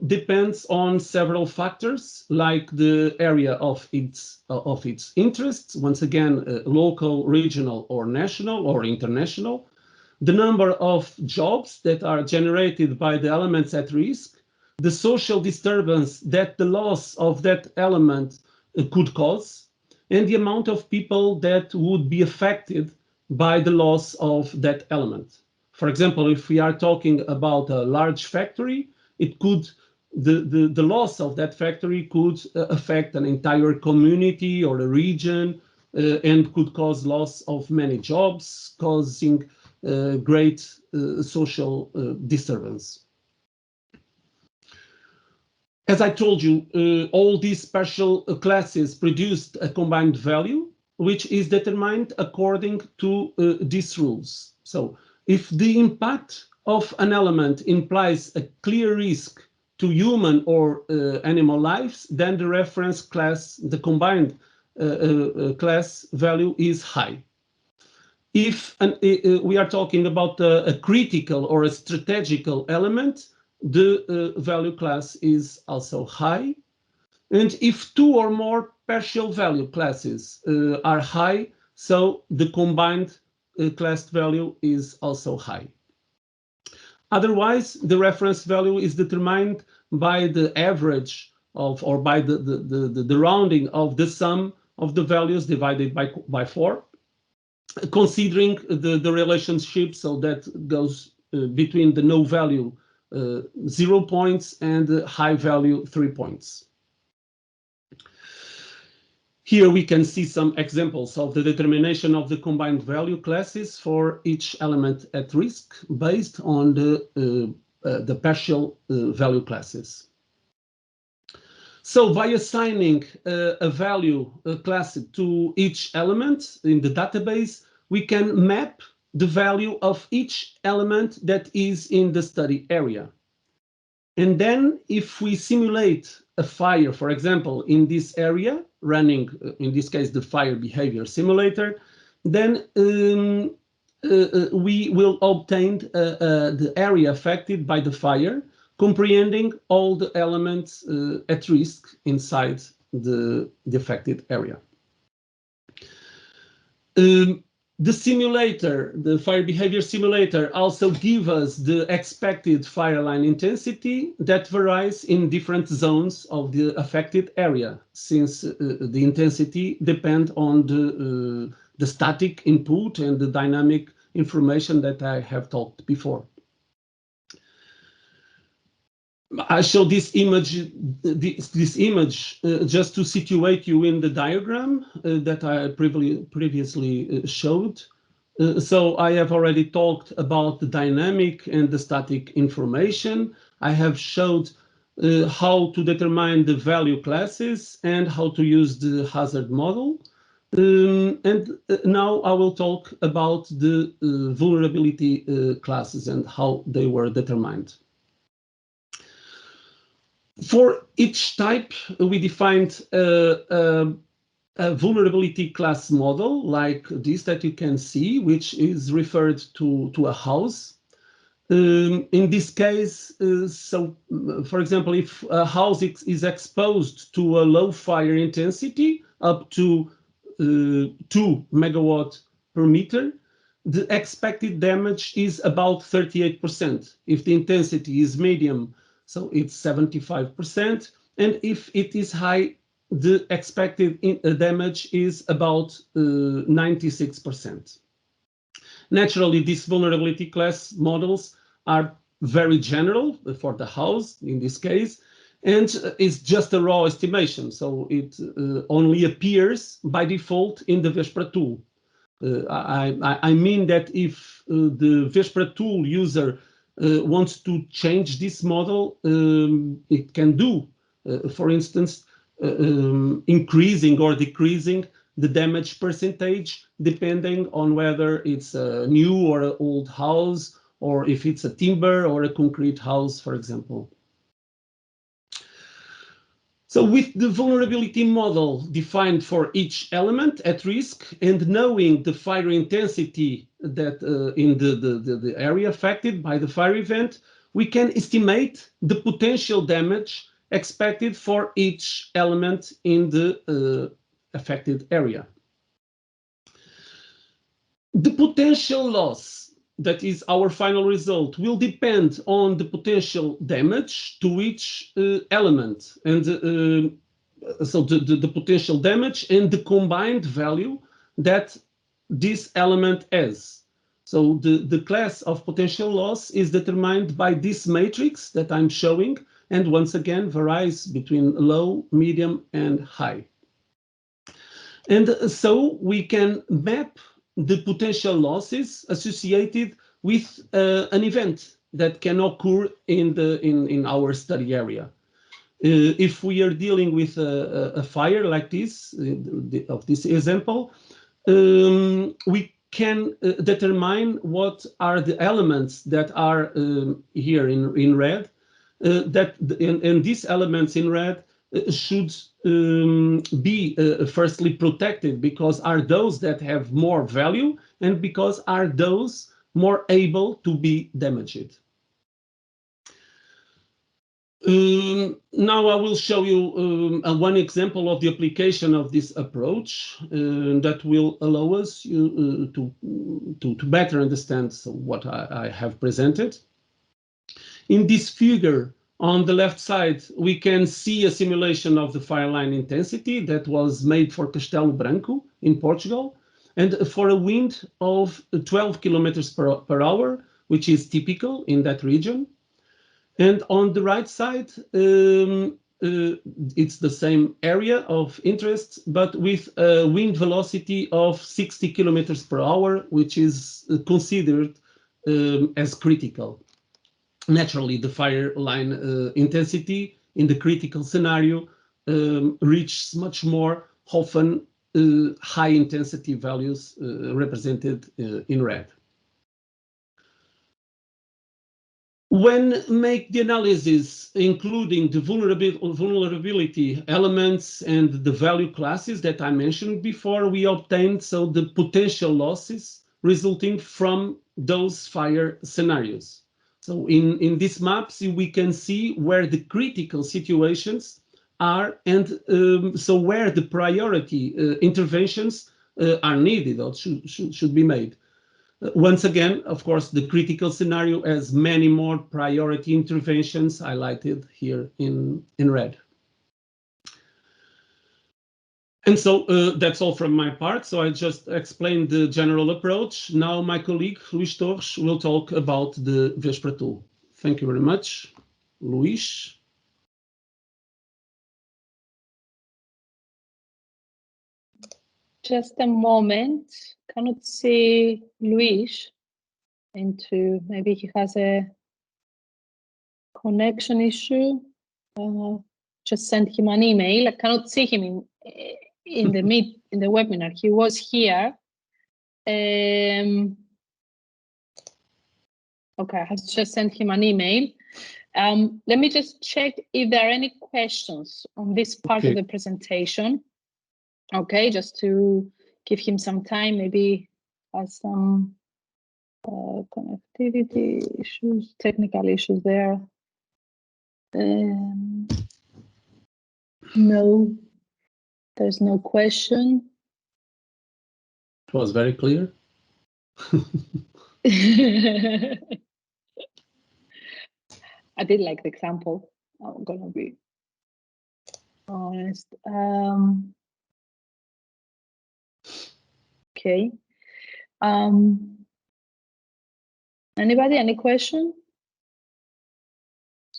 depends on several factors, like the area of its interests, once again, local, regional, or national, or international, the number of jobs that are generated by the elements at risk, the social disturbance that the loss of that element could cause, and the amount of people that would be affected by the loss of that element. For example, if we are talking about a large factory, it could the loss of that factory could affect an entire community or a region and could cause loss of many jobs, causing great social disturbance. As I told you, all these special classes produced a combined value, which is determined according to these rules. So if the impact of an element implies a clear risk to human or animal lives, then the reference class, the combined class value is high. If we are talking about a critical or a strategical element, the value class is also high. And if two or more partial value classes are high, so the combined class value is also high. Otherwise, the reference value is determined by the average of, or by the rounding of the sum of the values divided by 4, considering the relationship, so that goes between the no value 0 points and the high value 3 points. Here we can see some examples of the determination of the combined value classes for each element at risk based on the partial value classes. So by assigning a value class to each element in the database, we can map the value of each element that is in the study area. And then if we simulate a fire, for example, in this area, running, in this case, the fire behavior simulator, then we will obtain the area affected by the fire, comprehending all the elements at risk inside the affected area. The simulator, the fire behavior simulator, also gives us the expected fire line intensity that varies in different zones of the affected area, since the intensity depends on the static input and the dynamic information that I have talked before. I show this image, just to situate you in the diagram that I previously showed. So I have already talked about the dynamic and the static information. I have showed how to determine the value classes and how to use the hazard model. And now I will talk about the vulnerability classes and how they were determined. For each type, we defined a vulnerability class model like this that you can see, which is referred to a house. In this case, so for example, if a house is exposed to a low fire intensity up to 2 megawatt per meter, the expected damage is about 38%. If the intensity is medium, so it's 75%, and if it is high, the expected damage is about 96%. Naturally, these vulnerability class models are very general for the house in this case, and it's just a raw estimation, so it only appears by default in the VESPRA tool. I mean that if the VESPRA tool user wants to change this model, it can do, for instance, increasing or decreasing the damage percentage depending on whether it's a new or an old house, or if it's a timber or a concrete house, for example. So with the vulnerability model defined for each element at risk and knowing the fire intensity that in the area affected by the fire event, we can estimate the potential damage expected for each element in the affected area. The potential loss that is our final result, will depend on the potential damage to each element, and so the potential damage and the combined value that this element has. So the class of potential loss is determined by this matrix that I'm showing, and once again varies between low, medium, and high. And so we can map the potential losses associated with an event that can occur in our study area. If we are dealing with a fire like this, of this example, we can determine what are the elements that are here in red, and these elements in red should be firstly protected, because are those that have more value and because are those more able to be damaged. Now I will show you one example of the application of this approach that will allow us to better understand what I have presented. In this figure on the left side, we can see a simulation of the fire line intensity that was made for Castelo Branco in Portugal, and for a wind of 12 kilometers per hour, which is typical in that region. And on the right side, it's the same area of interest, but with a wind velocity of 60 kilometers per hour, which is considered as critical. Naturally, the fire line intensity in the critical scenario reaches much more often high intensity values represented in red. When make the analysis, including the vulnerability elements and the value classes that I mentioned before, we obtained the potential losses resulting from those fire scenarios. So in these maps, we can see where the critical situations are, and so where the priority interventions are needed or should be made. Once again, of course, the critical scenario has many more priority interventions highlighted here in red. And so that's all from my part. So I just explained the general approach. Now my colleague, Luís Torres, will talk about the VESPRA tool. Thank you very much. Luís.
Just a moment. Cannot see Luís. Maybe he has a connection issue. Just sent him an email. I cannot see him in the webinar. He was here. Okay, I have just sent him an email. Let me just check if there are any questions on this part of the presentation. Okay, just to give him some time, maybe has some connectivity issues, technical issues there. No, there's no question.
It was very clear.
I did like the example. I'm gonna be honest. Okay. Anybody, any question?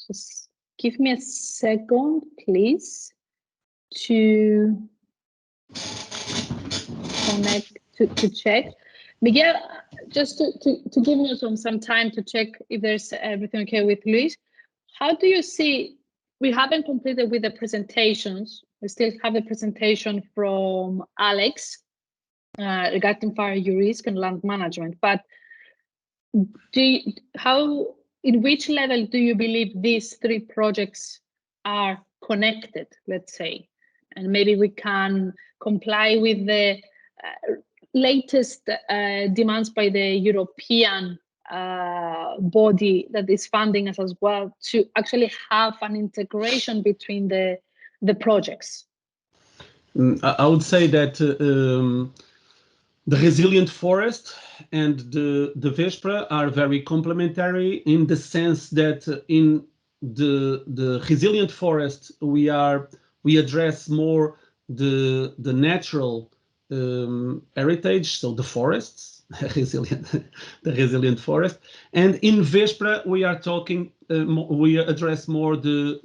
Just give me a second, please, to connect, to check. Miguel, just to give me some time to check if there's everything okay with Luis. How do you see, we haven't completed with the presentations. We still have a presentation from Alex regarding FirEUrisk and land management, but in which level do you believe these three projects are connected, let's say, and maybe we can comply with the latest demands by the European body that is funding us as well, to actually have an integration between the projects?
I would say that The resilient forest and the VESPRA are very complementary in the sense that in the resilient forest we address more the natural heritage, so the forests, the resilient forest, and in VESPRA we are talking we address more the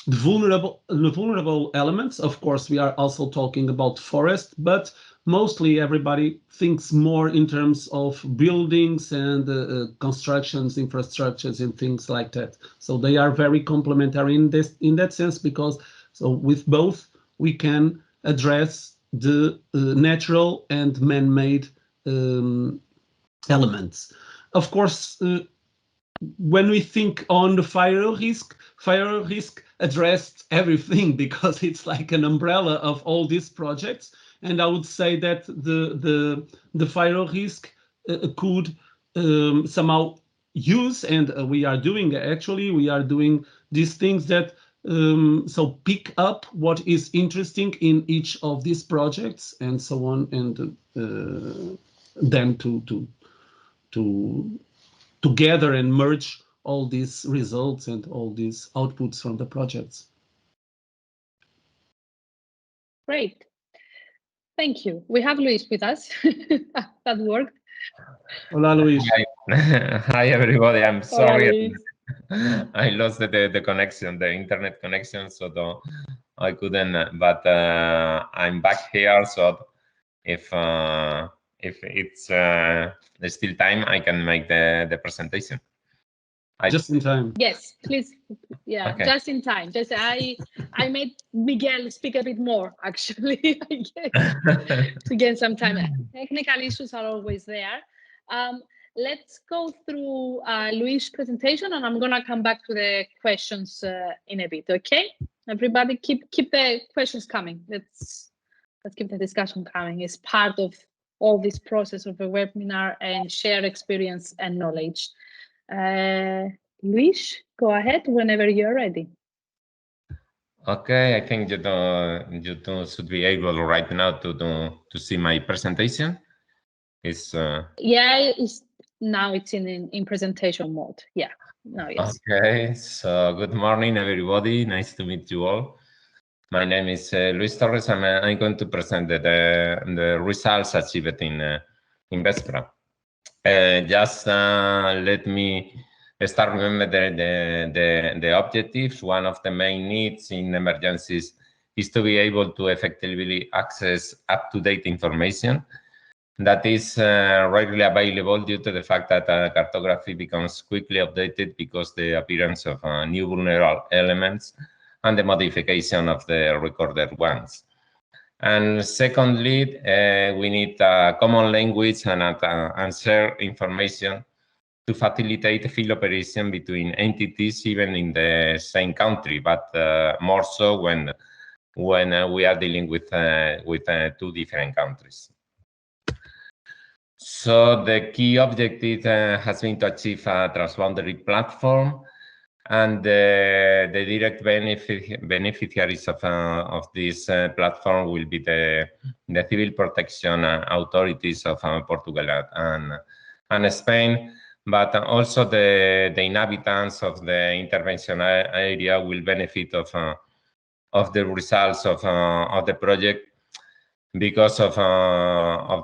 vulnerable elements. Of course, we are also talking about forest, but mostly everybody thinks more in terms of buildings and constructions, infrastructures, and things like that. So they are very complementary in that sense, because so with both we can address the natural and man-made elements. Of course, when we think on the FirEUrisk addressed everything, because it's like an umbrella of all these projects. And I would say that the FirEUrisk could somehow use, and we are doing these things that so pick up what is interesting in each of these projects and so on, and then to gather and merge all these results and all these outputs from the projects.
Great. Thank you. We have Luis with us. That worked.
Hola, Luis.
Hi, everybody. I'm sorry.
Hola,
I lost the connection, the internet connection, so I couldn't. But I'm back here, so if it's still time, I can make the presentation.
Just in time.
Yes, please. Yeah,
Okay.
Just in time. Just I made Miguel speak a bit more, actually, to get some time. Technical issues are always there. Let's go through Luis' presentation, and I'm gonna come back to the questions in a bit. Okay, everybody, keep the questions coming. Let's keep the discussion coming. It's part of all this process of a webinar and share experience and knowledge. Luis, go ahead whenever you're ready.
Okay, I think you two should be able right now to see my presentation. It's
yeah, now it's in presentation mode. Yeah, now yes.
Okay, so good morning, everybody. Nice to meet you all. My name is Luis Torres, and I'm going to present the results achieved in VESPRA. Just let me start. Remember the objectives. One of the main needs in emergencies is to be able to effectively access up-to-date information that is readily available due to the fact that cartography becomes quickly updated because the appearance of new vulnerable elements and the modification of the recorded ones. And secondly, we need a common language and share information to facilitate field operation between entities, even in the same country, but more so when we are dealing with two different countries. So the key objective has been to achieve a transboundary platform, and the direct beneficiaries of this platform will be the civil protection authorities of Portugal and Spain, but also the inhabitants of the intervention area will benefit of the results of the project, because of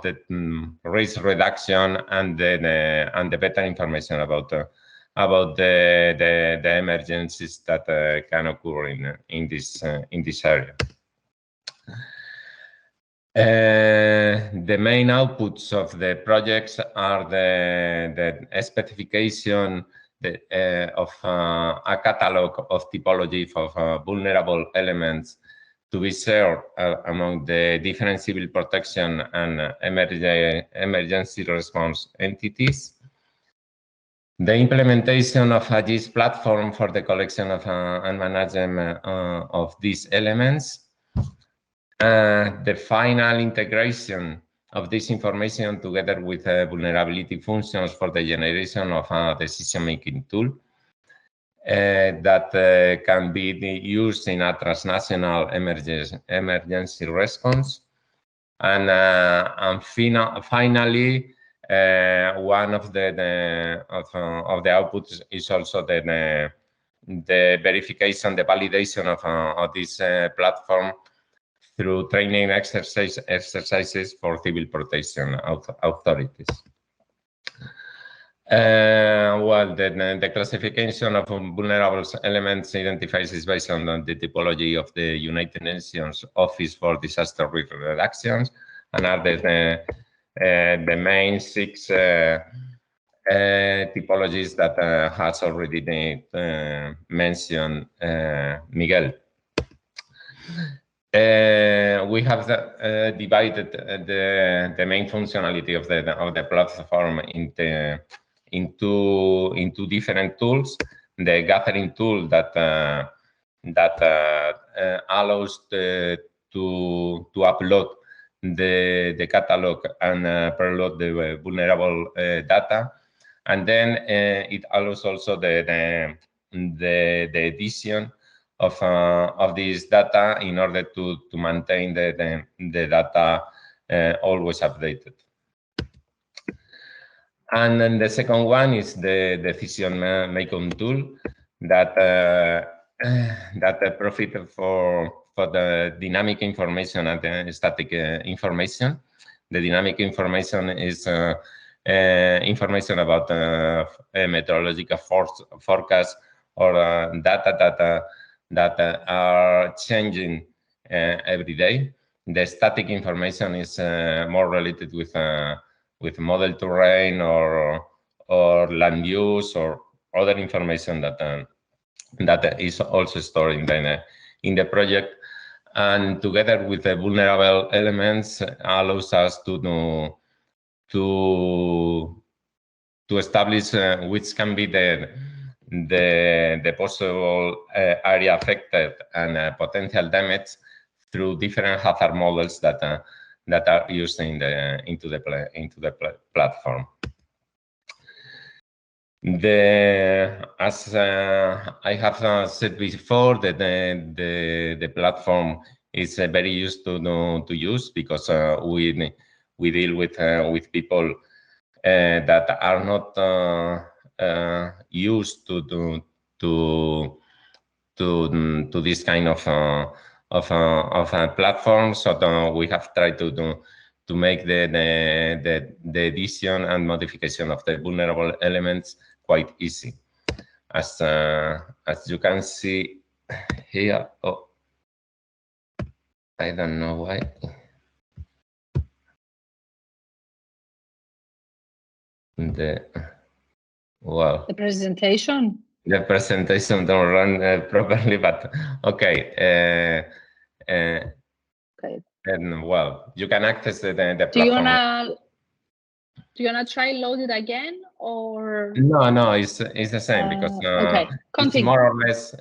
the risk reduction and the better information about the emergencies that can occur in this area. The main outputs of the projects are the specification of a catalog of typology of vulnerable elements to be shared among the different civil protection and emergency response entities. The implementation of a GIS platform for the collection of and management of these elements. The final integration of this information together with vulnerability functions for the generation of a decision-making tool that can be used in a transnational emergency response. And finally, one of the outputs is also the verification, the validation of this platform through training exercises for civil protection authorities. Well, the classification of vulnerable elements identifies is based on the typology of the United Nations Office for Disaster Risk Reduction, and are the main 6 typologies that has already been mentioned Miguel. We have divided the main functionality of the platform into different tools. The gathering tool that allows to upload the catalog and preload the vulnerable data, and then it allows also the edition of this data in order to maintain the data always updated. And then the second one is the decision-making tool that profit for the dynamic information and the static information. The dynamic information is information about meteorological forecast or data that are changing every day. The static information is more related with model terrain or land use or other information that is also stored in the project, and together with the vulnerable elements allows us to establish which can be the possible area affected and potential damage through different hazard models that are used into the platform. As I have said before, that the platform is very used to use, because we deal with people that are not used to this kind of platform. So we have tried to make the addition and modification of the vulnerable elements quite easy. As you can see here, oh, I don't know why. The
presentation
don't run properly, but okay.
Okay.
And well, you can access the platform.
Do you wanna try load it again, or?
No, it's the same, because
okay.
it's more or less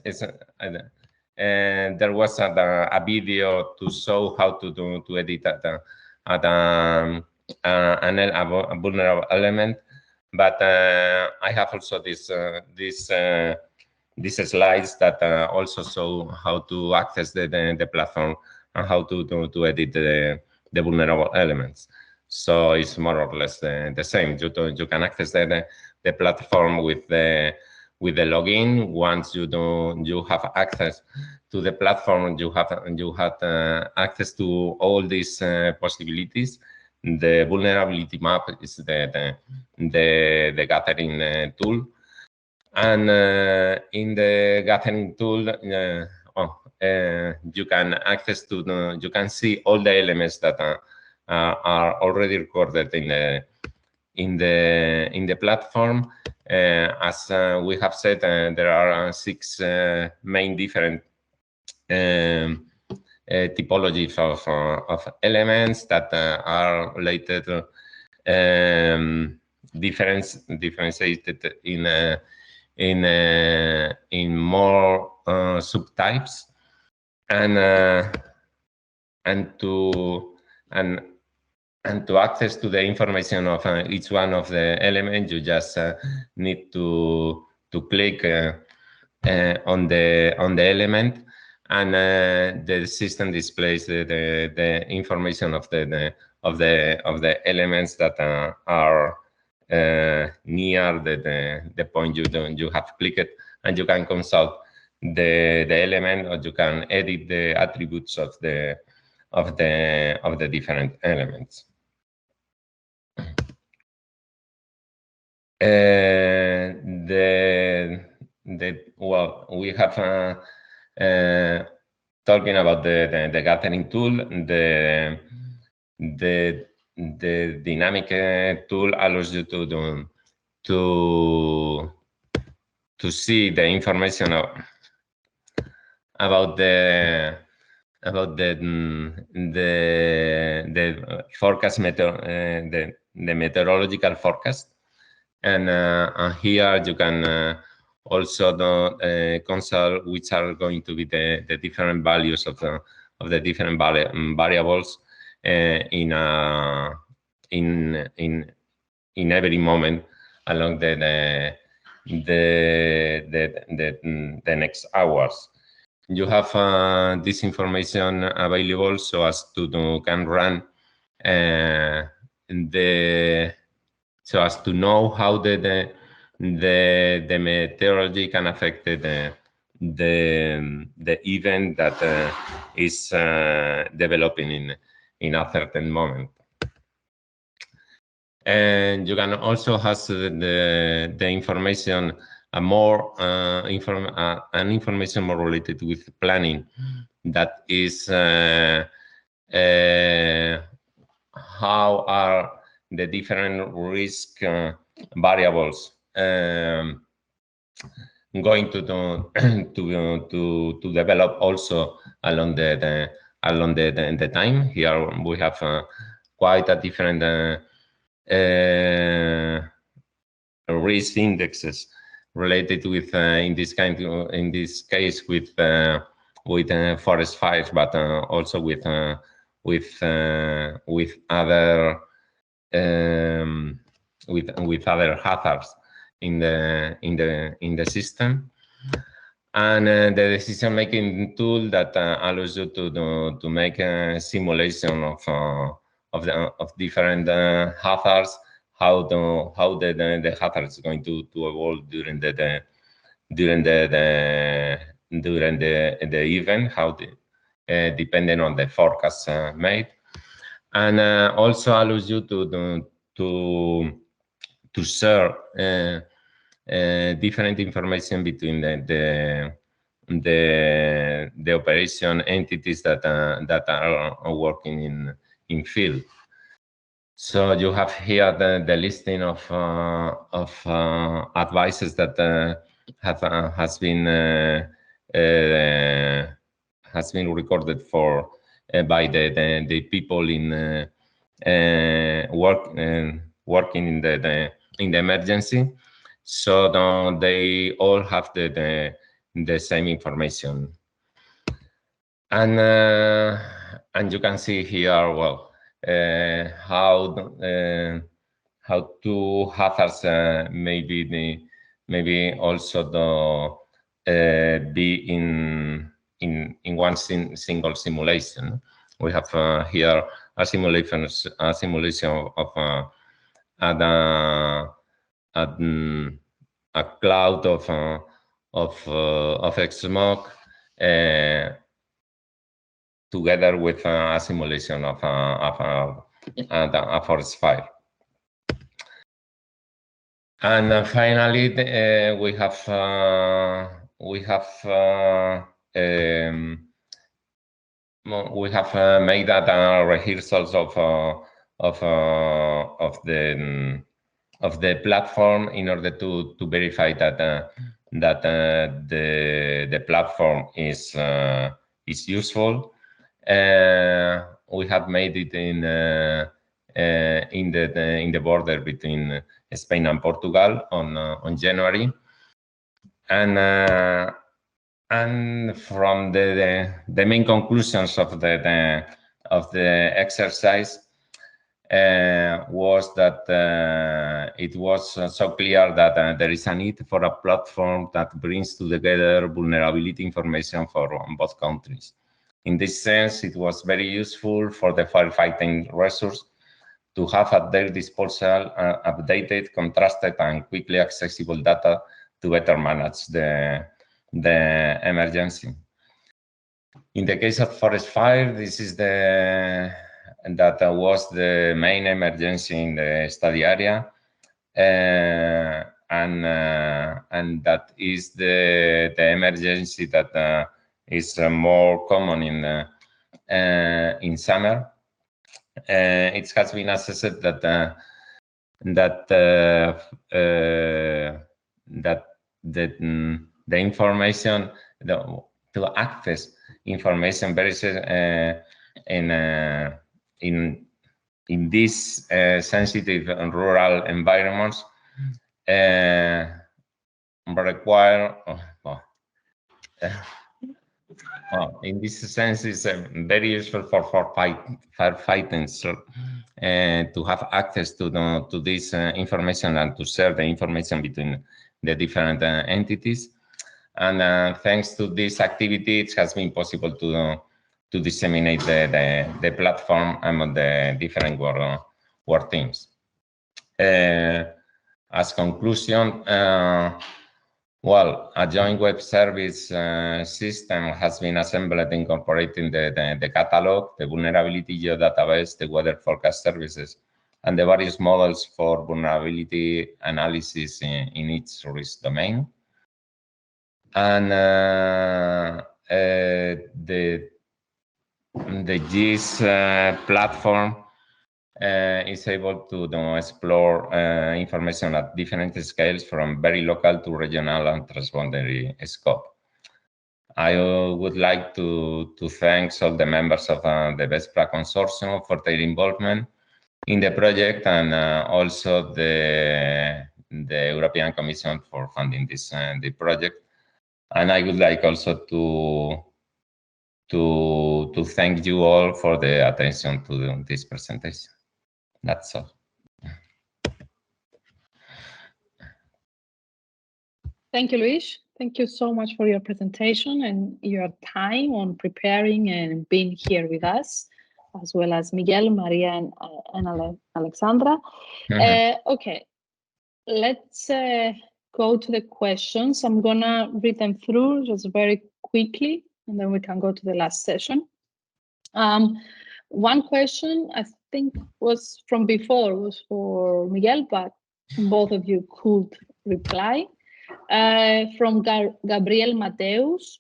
there was a video to show how to edit a vulnerable element, but I have also these slides that also show how to access the platform and how to edit the vulnerable elements. So it's more or less the same. You can access the platform with the login. Once you have access to the platform, you have access to all these possibilities. The vulnerability map is the gathering tool, and in the gathering tool, you can access to you can see all the elements that are already recorded in the platform. As we have said, there are 6 main different typologies of elements that are related, differentiated in more subtypes, and to access to the information of each one of the elements, you just need to click on the element, and the system displays the information of the elements that are near the point you have clicked, and you can consult the element, or you can edit the attributes of the different elements. Well, we have talking about the gathering tool. The dynamic tool allows you to see the information about the forecast the meteorological forecast, and here you can also consult which are going to be the different values of the different variables in every moment along the next hours. You have this information available so as to can run so as to know how the meteorology can affect the event that is developing in a certain moment. And you can also have the information information more related with planning, that is how are the different risk variables going to develop also along the time. Here we have quite a different risk indexes related with in this case with forest fires, but also with other hazards in the system. And the decision-making tool that allows you to make a simulation of different hazards, how the hazard is going to evolve during the event, how depending on the forecast made, and also allows you to share different information between the operation entities that are working in field. So you have here the listing of advices that has been recorded for by the people in working in the emergency. So they all have the same information, and you can see here, well, how two hazards maybe also be in one single simulation. We have here a simulation of a cloud of smoke together with a simulation of a forest fire. And finally, we have made that rehearsals of the platform in order to verify that the platform is useful. We have made it in the border between Spain and Portugal on January, and from the main conclusions of the exercise, was that it was so clear that there is a need for a platform that brings together vulnerability information for both countries. In this sense, it was very useful for the firefighting resource to have at their disposal updated, contrasted, and quickly accessible data to better manage the emergency. In the case of forest fire, this is that was the main emergency in the study area, and that is the emergency that is more common in summer. It has been assessed that the information to access information very in these sensitive and rural environments require in this sense is very useful for firefighting, so, to have access to this information and to share the information between the different entities. And thanks to this activity, it has been possible to disseminate the platform among the different work teams. As conclusion, well, a joint web service system has been assembled incorporating the catalog, the vulnerability geodatabase, the weather forecast services, and the various models for vulnerability analysis in each risk domain. And the GIS platform is able to explore information at different scales, from very local to regional and transboundary scope. I would like to thank all the members of the VESPRA consortium for their involvement in the project, and also the European Commission for funding this the project. And I would like also to thank you all for the attention to this presentation. That's all.
Thank you, Luis. Thank you so much for your presentation and your time on preparing and being here with us, as well as Miguel, Maria, and Alexandra. Okay, let's go to the questions. I'm gonna read them through just very quickly, and then we can go to the last session. One question I think was from before, was for Miguel, but both of you could reply. From Gabriel Mateus: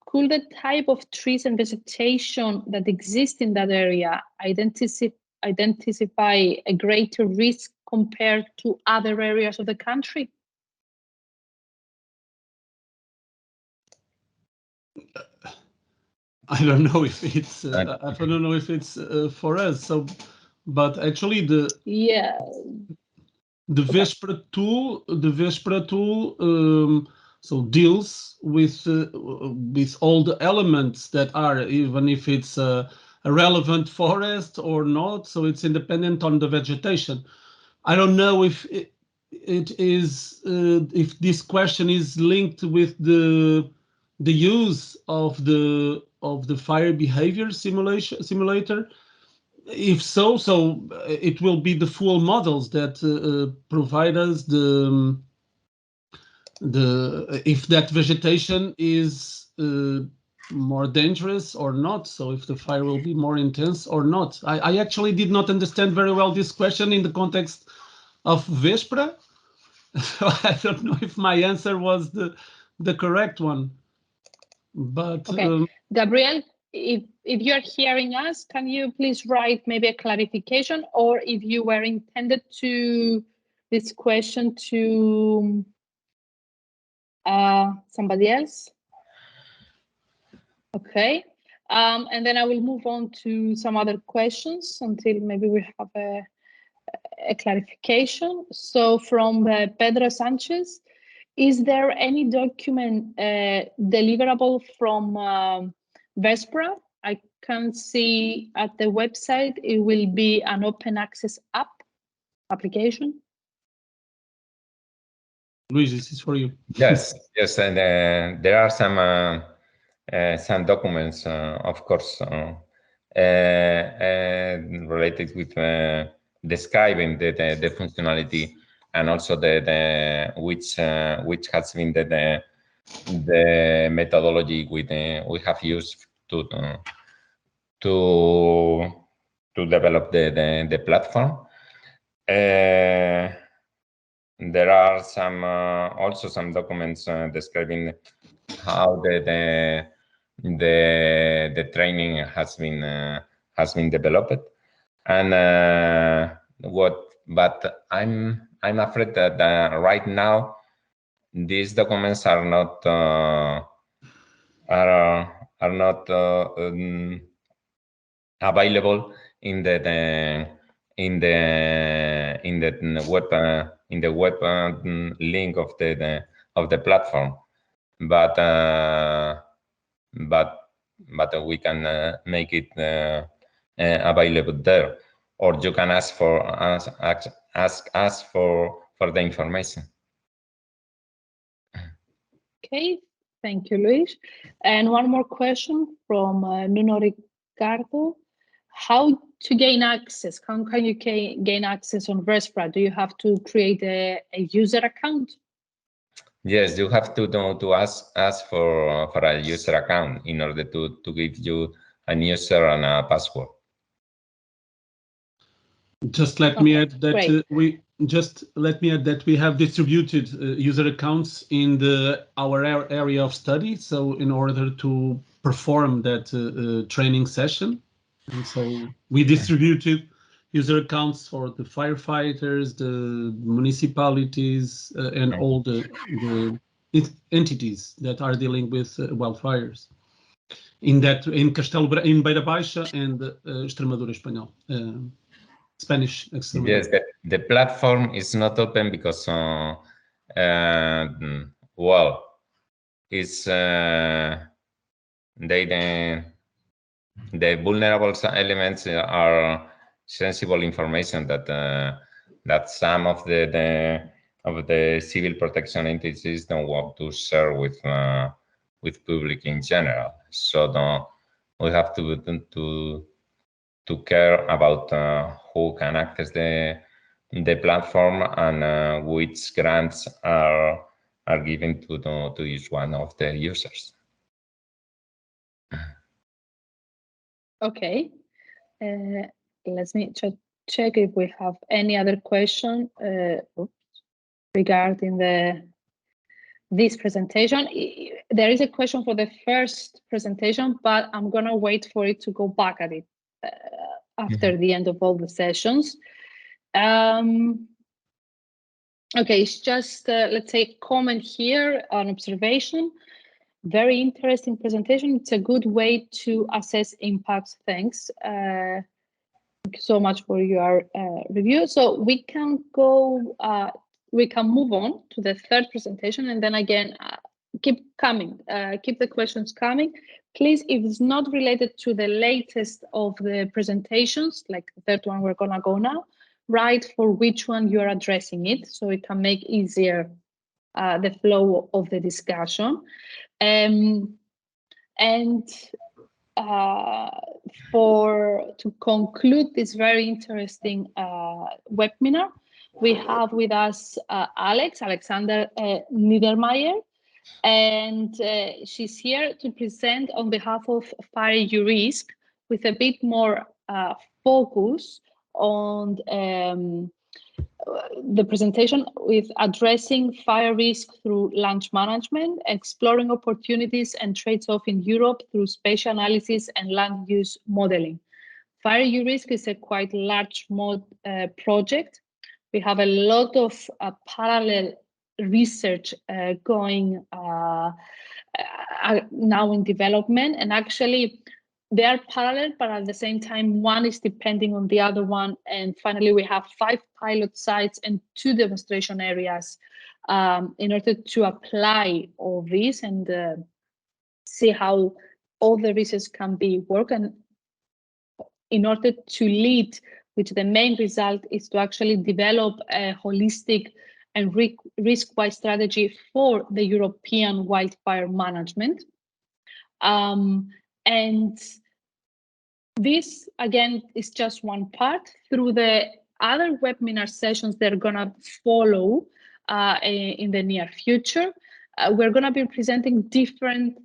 could the type of trees and vegetation that exist in that area identify a greater risk compared to other areas of the country?
I don't know if it's I don't know if it's for us. So, but actually the VESPRA tool so deals with all the elements that are, even if it's a relevant forest or not. So it's independent on the vegetation. I don't know if it is if this question is linked with the use of the fire behavior simulator. If so, it will be the full models that provide us if that vegetation is more dangerous or not. So if the fire will be more intense or not. I actually did not understand very well this question in the context of VESPRA. So I don't know if my answer was the correct one. But
okay, Gabriel, if you're hearing us, can you please write maybe a clarification, or if you were intended to this question to somebody else? Okay, and then I will move on to some other questions until maybe we have a clarification. So from Pedro Sanchez: is there any document deliverable from VESPRA? I can see at the website, it will be an open access application.
Luis, this is for you.
Yes, and there are some documents, of course, related with describing the functionality, and also the which has been the methodology we have used to develop the platform. There are also some documents describing how the training has been developed, and but I'm afraid that right now these documents are not available in the web link of the platform, but we can make it available there, or you can ask us for the information.
Okay, thank you, Luis. And one more question from Nuno Ricardo. How to gain access? How can you gain access on VESPRA? Do you have to create a user account?
Yes, you have to ask for a user account in order to give you a user and a password.
Just let me add that we have distributed user accounts in our area of study. So in order to perform that training session, and so we distributed user accounts for the firefighters, the municipalities, and all the entities that are dealing with wildfires in Beira Baixa and Extremadura Espanhol. Spanish.
Yes, the platform is not open because well, it's the vulnerable elements are sensible information that some of the civil protection entities don't want to share with public in general. So we have to care about who can access the platform and which grants are given to each one of the users.
Okay, let me check if we have any other question regarding this presentation. There is a question for the first presentation, but I'm gonna wait for it to go back at it after the end of all the sessions. Okay, it's just let's say comment here, an observation. Very interesting presentation. It's a good way to assess impacts. Thanks. Thank you so much for your review. So we can go, we can move on to the third presentation, and then again, keep coming, keep the questions coming. Please, if it's not related to the latest of the presentations, like the third one we're gonna go now, write for which one you're addressing it, so it can make easier the flow of the discussion. To conclude this very interesting webinar, we have with us Alexander Niedermeyer, and she's here to present on behalf of FirEUrisk with a bit more focus on the presentation with addressing fire risk through launch management, exploring opportunities and trades-off in Europe through spatial analysis and land use modeling. FirEUrisk is a quite large project. We have a lot of parallel research going now in development, and actually they are parallel, but at the same time, one is depending on the other one. And finally, we have 5 pilot sites and 2 demonstration areas in order to apply all this and see how all the research can be worked. And in order to lead, which the main result is to actually develop a holistic and risk-wise strategy for the European wildfire management. And this, again, is just one part. Through the other webinar sessions that are going to follow in the near future, we're going to be presenting different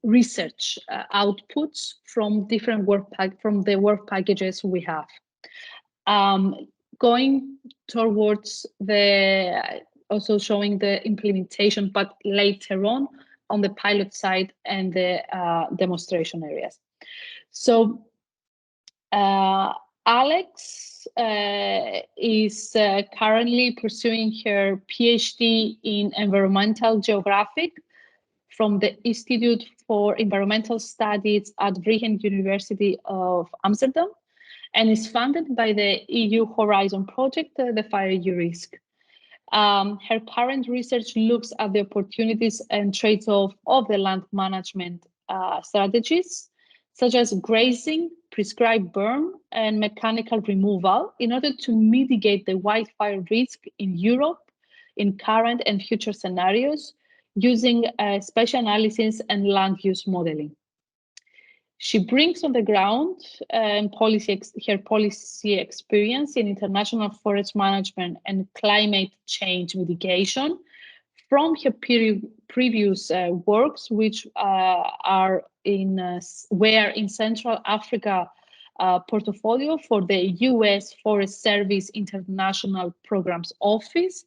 research outputs from different work packages we have. Going towards also showing the implementation, but later on the pilot side and the demonstration areas. So Alex is currently pursuing her PhD in environmental geography from the Institute for Environmental Studies at Vrije University of Amsterdam, and is funded by the EU Horizon project, the FirEUrisk. Her current research looks at the opportunities and trade-off of the land management strategies, such as grazing, prescribed burn, and mechanical removal in order to mitigate the wildfire risk in Europe in current and future scenarios using spatial analysis and land use modeling. She brings on the ground her policy experience in international forest management and climate change mitigation from her previous works, which were in Central Africa portfolio for the US Forest Service International Programs Office,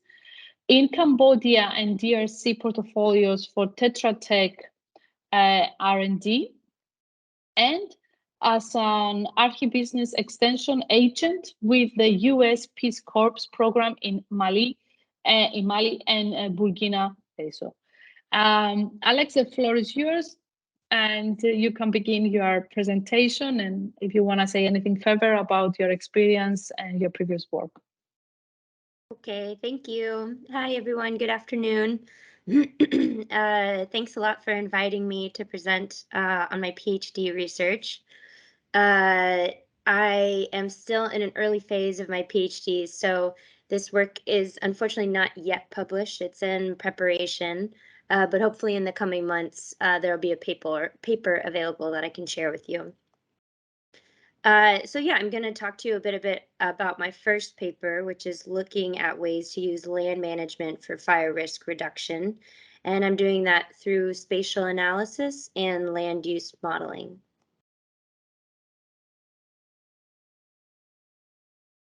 in Cambodia and DRC portfolios for Tetra Tech R&D, and as an agribusiness extension agent with the US Peace Corps program in Mali and Burkina Faso. Alex, the floor is yours, and you can begin your presentation, and if you want to say anything further about your experience and your previous work.
Okay, thank you. Hi, everyone. Good afternoon. Thanks a lot for inviting me to present on my PhD research. I am still in an early phase of my PhD, so this work is unfortunately not yet published. It's in preparation, but hopefully in the coming months, there will be a paper available that I can share with you. So yeah, I'm going to talk to you a bit about my first paper, which is looking at ways to use land management for fire risk reduction. And I'm doing that through spatial analysis and land use modeling.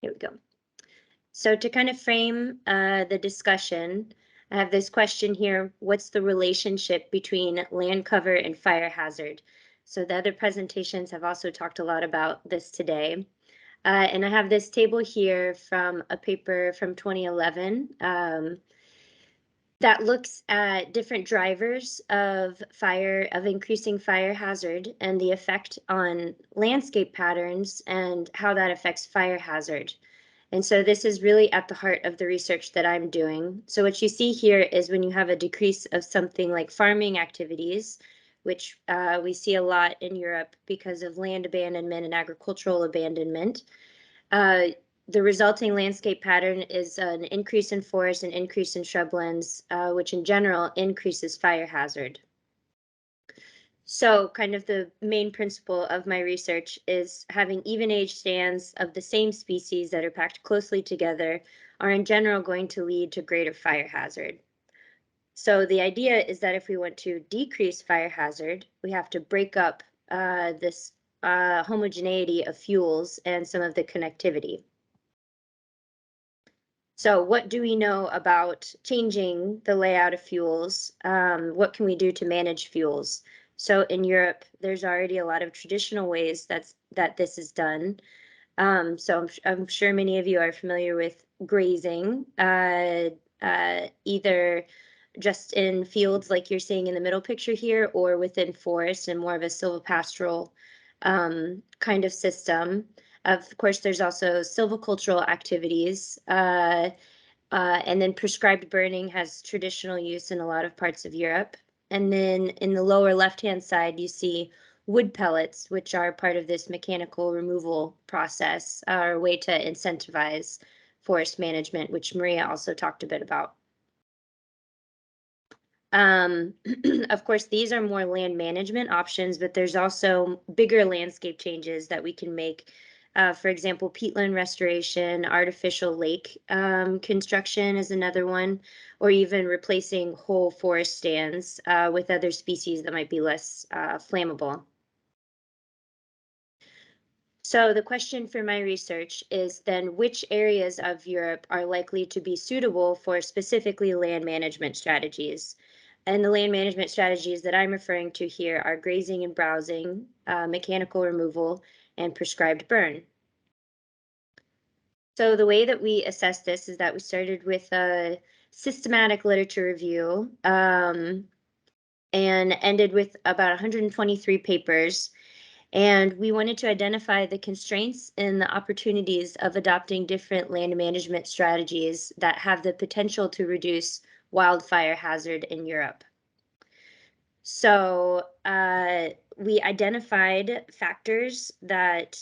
Here we go. So to kind of frame the discussion, I have this question here: what's the relationship between land cover and fire hazard? So the other presentations have also talked a lot about this today. And I have this table here from a paper from 2011 that looks at different drivers of increasing fire hazard and the effect on landscape patterns and how that affects fire hazard. And so this is really at the heart of the research that I'm doing. So what you see here is when you have a decrease of something like farming activities, which we see a lot in Europe because of land abandonment and agricultural abandonment. The resulting landscape pattern is an increase in forest and increase in shrublands, which in general increases fire hazard. So kind of the main principle of my research is having even age stands of the same species that are packed closely together are in general going to lead to greater fire hazard. So the idea is that if we want to decrease fire hazard, we have to break up this homogeneity of fuels and some of the connectivity. So what do we know about changing the layout of fuels? What can we do to manage fuels? So in Europe, there's already a lot of traditional ways that this is done. So I'm sure many of you are familiar with grazing, either just in fields like you're seeing in the middle picture here, or within forests and more of a silvopastoral kind of system. Of course, there's also silvicultural activities, and then prescribed burning has traditional use in a lot of parts of Europe. And then in the lower left-hand side, you see wood pellets, which are part of this mechanical removal process, are a way to incentivize forest management, which Maria also talked a bit about. Of course, these are more land management options, but there's also bigger landscape changes that we can make. For example, peatland restoration, artificial lake construction is another one, or even replacing whole forest stands with other species that might be less flammable. So the question for my research is then, which areas of Europe are likely to be suitable for specifically land management strategies? And the land management strategies that I'm referring to here are grazing and browsing, mechanical removal, and prescribed burn. So the way that we assess this is that we started with a systematic literature review and ended with about 123 papers. And we wanted to identify the constraints and the opportunities of adopting different land management strategies that have the potential to reduce wildfire hazard in Europe. So we identified factors that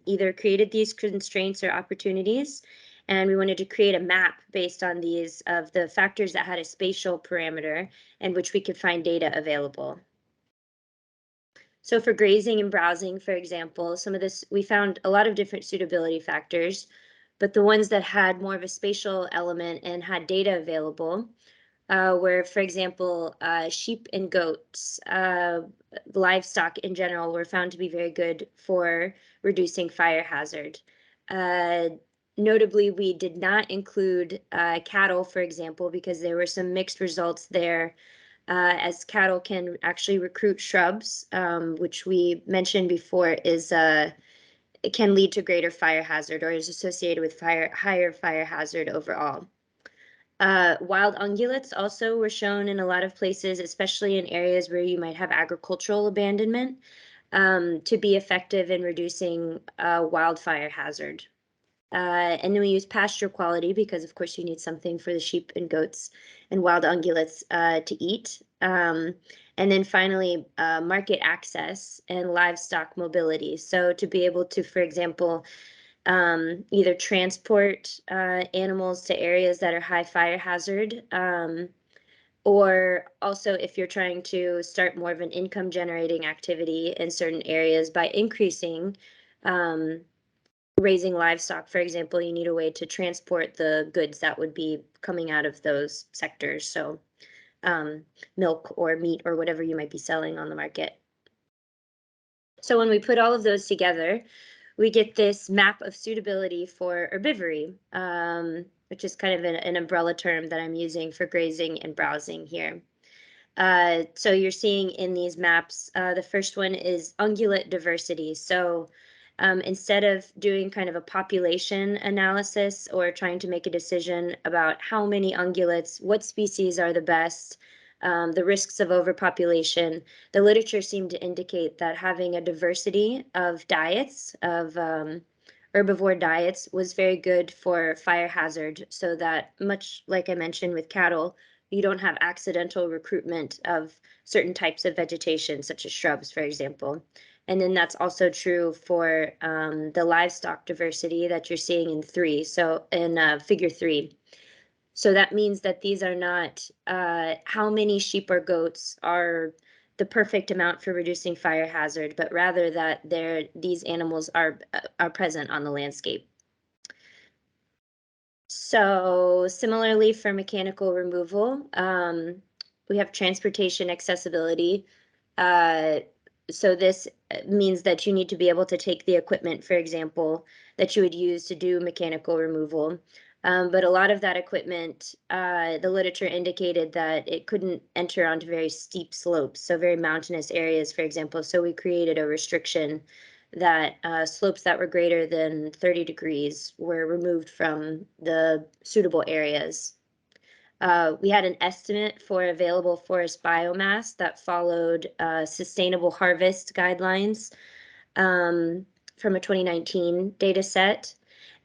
either created these constraints or opportunities, and we wanted to create a map based on these of the factors that had a spatial parameter and which we could find data available. So for grazing and browsing, for example, some of this, we found a lot of different suitability factors, but the ones that had more of a spatial element and had data available were, for example, sheep and goats, livestock in general were found to be very good for reducing fire hazard. Notably, we did not include cattle, for example, because there were some mixed results there, as cattle can actually recruit shrubs, which we mentioned before it can lead to greater fire hazard or is associated with higher fire hazard overall. Wild ungulates also were shown in a lot of places, especially in areas where you might have agricultural abandonment, to be effective in reducing wildfire hazard. And then we use pasture quality because, of course, you need something for the sheep and goats and wild ungulates to eat. And then finally, market access and livestock mobility. So to be able to, for example, either transport animals to areas that are high fire hazard, or also if you're trying to start more of an income generating activity in certain areas by increasing raising livestock, for example, you need a way to transport the goods that would be coming out of those sectors. So milk or meat or whatever you might be selling on the market. So when we put all of those together, we get this map of suitability for herbivory, which is kind of an umbrella term that I'm using for grazing and browsing here. So you're seeing in these maps, the first one is ungulate diversity. So instead of doing kind of a population analysis or trying to make a decision about how many ungulates, what species are the best, the risks of overpopulation, the literature seemed to indicate that having a diversity of diets, of herbivore diets, was very good for fire hazard, so that, much like I mentioned with cattle, you don't have accidental recruitment of certain types of vegetation, such as shrubs, for example. And then that's also true for the livestock diversity that you're seeing in figure 3. So that means that these are not how many sheep or goats are the perfect amount for reducing fire hazard, but rather that these animals are present on the landscape. So similarly for mechanical removal, we have transportation accessibility. So this means that you need to be able to take the equipment, for example, that you would use to do mechanical removal. But a lot of that equipment, the literature indicated that it couldn't enter onto very steep slopes, so very mountainous areas, for example. So we created a restriction that slopes that were greater than 30 degrees were removed from the suitable areas. We had an estimate for available forest biomass that followed sustainable harvest guidelines from a 2019 data set.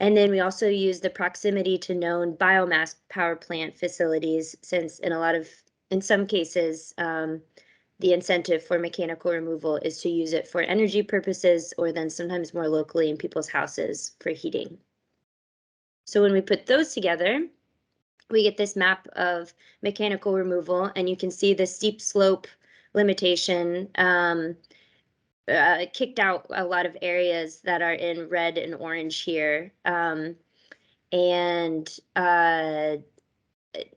And then we also used the proximity to known biomass power plant facilities, since in some cases, the incentive for mechanical removal is to use it for energy purposes, or then sometimes more locally in people's houses for heating. So when we put those together, we get this map of mechanical removal, and you can see the steep slope limitation kicked out a lot of areas that are in red and orange here.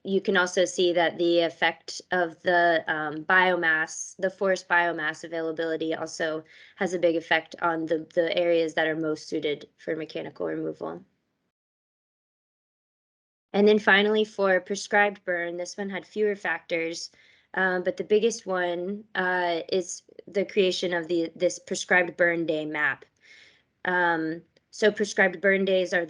You can also see that the effect of the biomass, the forest biomass availability, also has a big effect on the areas that are most suited for mechanical removal. And then finally, for prescribed burn, this one had fewer factors, but the biggest one is the creation of this prescribed burn day map. So prescribed burn days are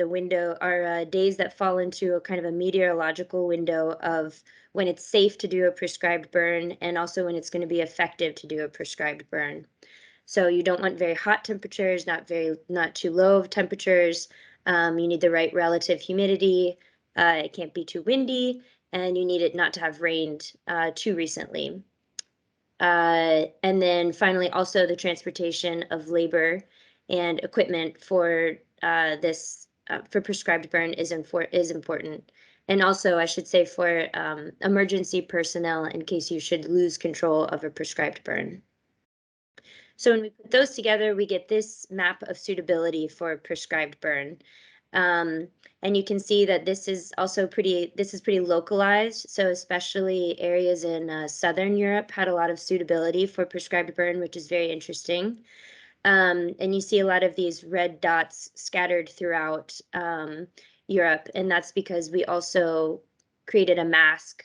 days that fall into a kind of a meteorological window of when it's safe to do a prescribed burn, and also when it's going to be effective to do a prescribed burn. So you don't want very hot temperatures, not too low temperatures. You need the right relative humidity. It can't be too windy, and you need it not to have rained too recently. And then finally, also the transportation of labor and equipment for for prescribed burn is important. And also, I should say, for emergency personnel in case you should lose control of a prescribed burn. So when we put those together, we get this map of suitability for prescribed burn. And you can see that this is pretty localized. So especially areas in Southern Europe had a lot of suitability for prescribed burn, which is very interesting. And you see a lot of these red dots scattered throughout Europe, and that's because we also created a mask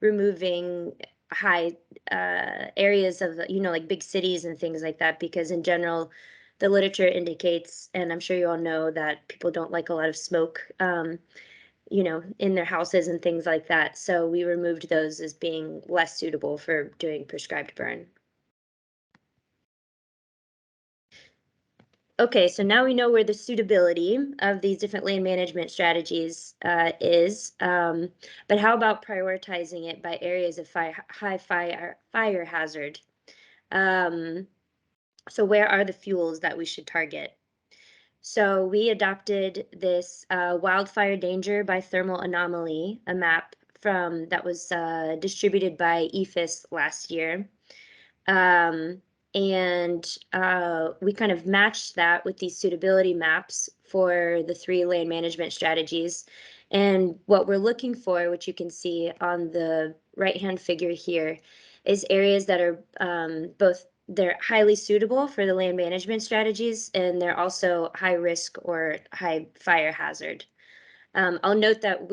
removing high areas of, like big cities and things like that, because in general, the literature indicates, and I'm sure you all know, that people don't like a lot of smoke, in their houses and things like that. So we removed those as being less suitable for doing prescribed burn. Okay, so now we know where the suitability of these different land management strategies is, but how about prioritizing it by areas of high fire hazard? So where are the fuels that we should target? So we adopted this wildfire danger by thermal anomaly, a map that was distributed by EFIS last year. And we kind of matched that with these suitability maps for the 3 land management strategies. And what we're looking for, which you can see on the right-hand figure here, is areas that are they're highly suitable for the land management strategies, and they're also high risk or high fire hazard. I'll note that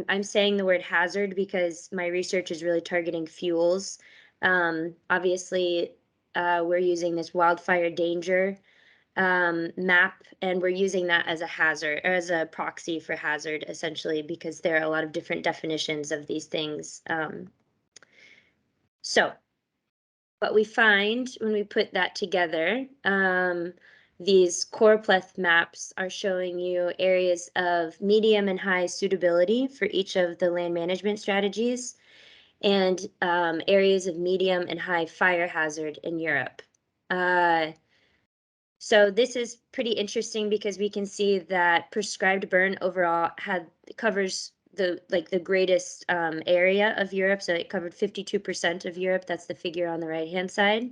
I'm saying the word hazard because my research is really targeting fuels. Obviously, we're using this wildfire danger map, and we're using that as a hazard, or as a proxy for hazard, essentially, because there are a lot of different definitions of these things. So what we find when we put that together, these choropleth maps are showing you areas of medium and high suitability for each of the land management strategies, and areas of medium and high fire hazard in Europe. So this is pretty interesting because we can see that prescribed burn overall covers the greatest area of Europe. So it covered 52% of Europe. That's the figure on the right-hand side,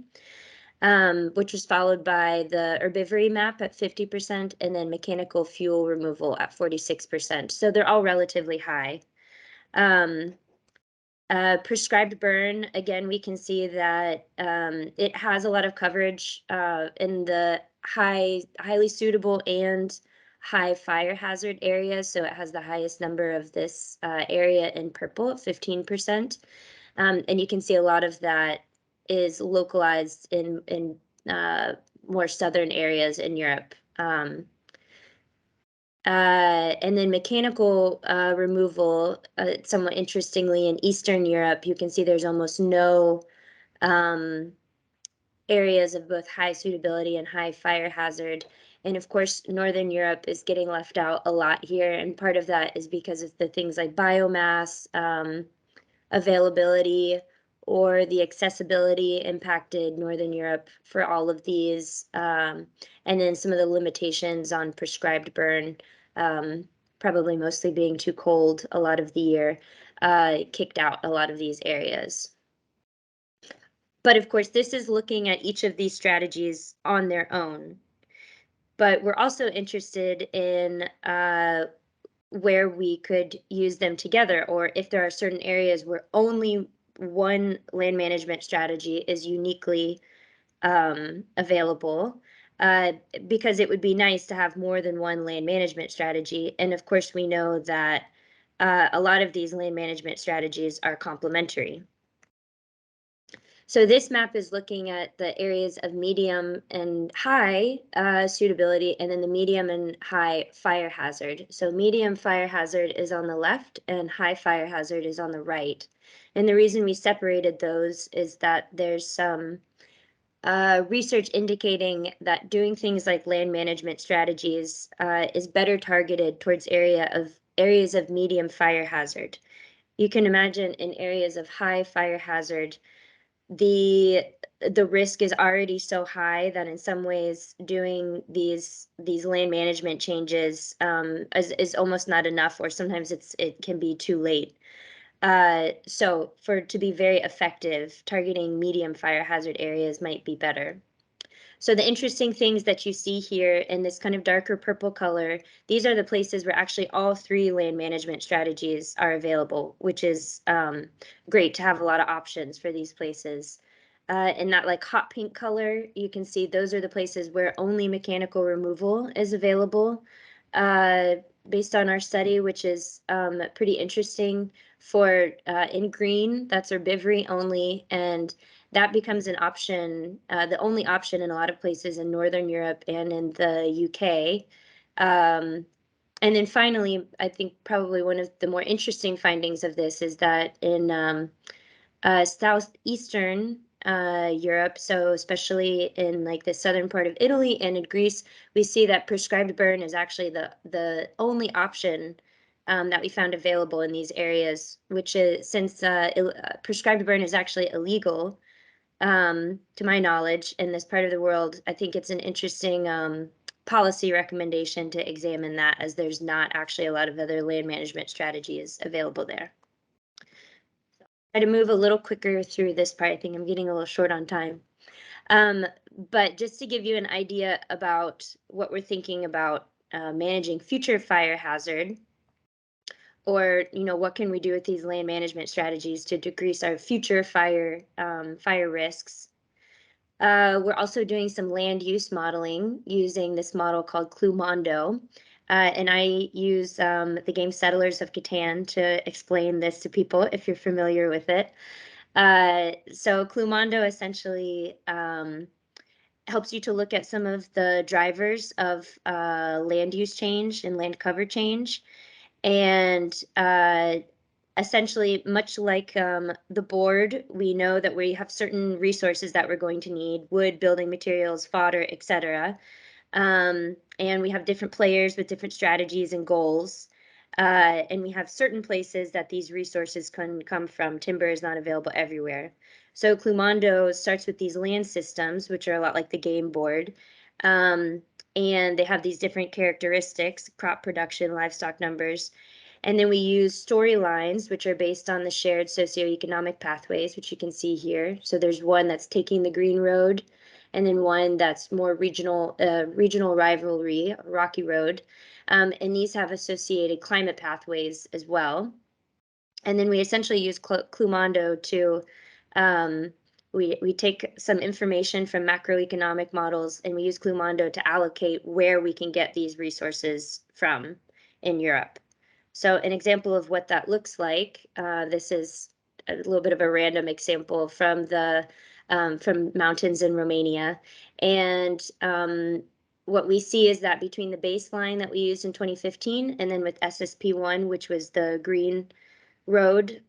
which was followed by the herbivory map at 50%, and then mechanical fuel removal at 46%. So they're all relatively high. Prescribed burn, again, we can see that it has a lot of coverage in the highly suitable and high fire hazard areas. So it has the highest number of this area in purple, 15%. And you can see a lot of that is localized in more southern areas in Europe. And then mechanical removal, somewhat interestingly, in Eastern Europe, you can see there's almost no areas of both high suitability and high fire hazard. And of course, Northern Europe is getting left out a lot here. And part of that is because of the things like biomass availability, or the accessibility impacted Northern Europe for all of these, and then some of the limitations on prescribed burn, probably mostly being too cold a lot of the year, kicked out a lot of these areas. But of course, this is looking at each of these strategies on their own. But we're also interested in where we could use them together, or if there are certain areas where only one land management strategy is uniquely available, because it would be nice to have more than one land management strategy. And of course, we know that a lot of these land management strategies are complementary. So this map is looking at the areas of medium and high suitability, and then the medium and high fire hazard. So medium fire hazard is on the left and high fire hazard is on the right. And the reason we separated those is that there's some research indicating that doing things like land management strategies is better targeted towards areas of medium fire hazard. You can imagine in areas of high fire hazard, the risk is already so high that in some ways doing these land management changes is almost not enough, or sometimes it can be too late. So to be very effective, targeting medium fire hazard areas might be better. So the interesting things that you see here in this kind of darker purple color, these are the places where actually all three land management strategies are available, which is great to have a lot of options for these places. In that like hot pink color, you can see those are the places where only mechanical removal is available based on our study, which is pretty interesting. For in green, that's herbivory only, and that becomes an option, the only option in a lot of places in Northern Europe and in the UK. And then finally, I think probably one of the more interesting findings of this is that in southeastern Europe, so especially in like the southern part of Italy and in Greece, we see that prescribed burn is actually the only option that we found available in these areas, which is, since prescribed burn is actually illegal, to my knowledge, in this part of the world, I think it's an interesting policy recommendation to examine that, as there's not actually a lot of other land management strategies available there. Try to move a little quicker through this part. I think I'm getting a little short on time. But just to give you an idea about what we're thinking about managing future fire hazard, or what can we do with these land management strategies to decrease our future fire risks. We're also doing some land use modeling using this model called Clumondo. And I use the game Settlers of Catan to explain this to people if you're familiar with it. So Clumondo essentially helps you to look at some of the drivers of land use change and land cover change. And essentially, much like the board, we know that we have certain resources that we're going to need: wood, building materials, fodder, etc. And we have different players with different strategies and goals. And we have certain places that these resources can come from. Timber is not available everywhere. So Clumondo starts with these land systems, which are a lot like the game board. And they have these different characteristics: crop production, livestock numbers. And then we use storylines, which are based on the shared socioeconomic pathways, which you can see here. So there's one that's taking the green road, and then one that's more regional rivalry, rocky road. And these have associated climate pathways as well. And then we essentially use Clumondo to we take some information from macroeconomic models, and we use Clumondo to allocate where we can get these resources from in Europe. So an example of what that looks like, this is a little bit of a random example from from mountains in Romania. And what we see is that between the baseline that we used in 2015 and then with SSP1, which was the green road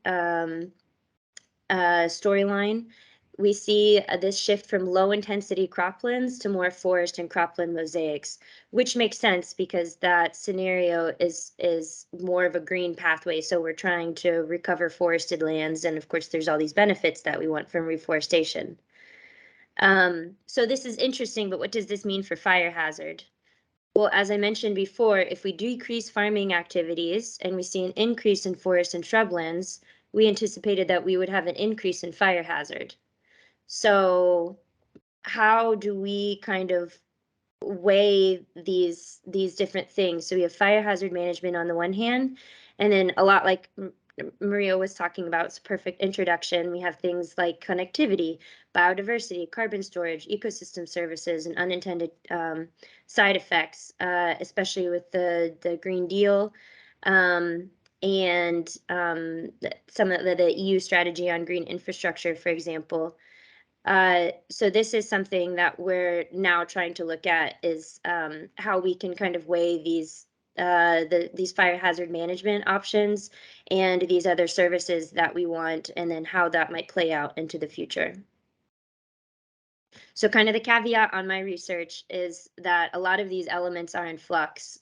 storyline, we see this shift from low intensity croplands to more forest and cropland mosaics, which makes sense because that scenario is more of a green pathway. So we're trying to recover forested lands. And of course, there's all these benefits that we want from reforestation. So this is interesting, but what does this mean for fire hazard? Well, as I mentioned before, if we decrease farming activities and we see an increase in forest and shrublands, we anticipated that we would have an increase in fire hazard. So how do we kind of weigh these different things? So we have fire hazard management on the one hand, and then a lot like Maria was talking about, it's a perfect introduction. We have things like connectivity, biodiversity, carbon storage, ecosystem services, and unintended side effects, especially with the Green Deal and some of the EU strategy on green infrastructure, for example. So this is something that we're now trying to look at is how we can kind of weigh these fire hazard management options and these other services that we want, and then how that might play out into the future. So kind of the caveat on my research is that a lot of these elements are in flux.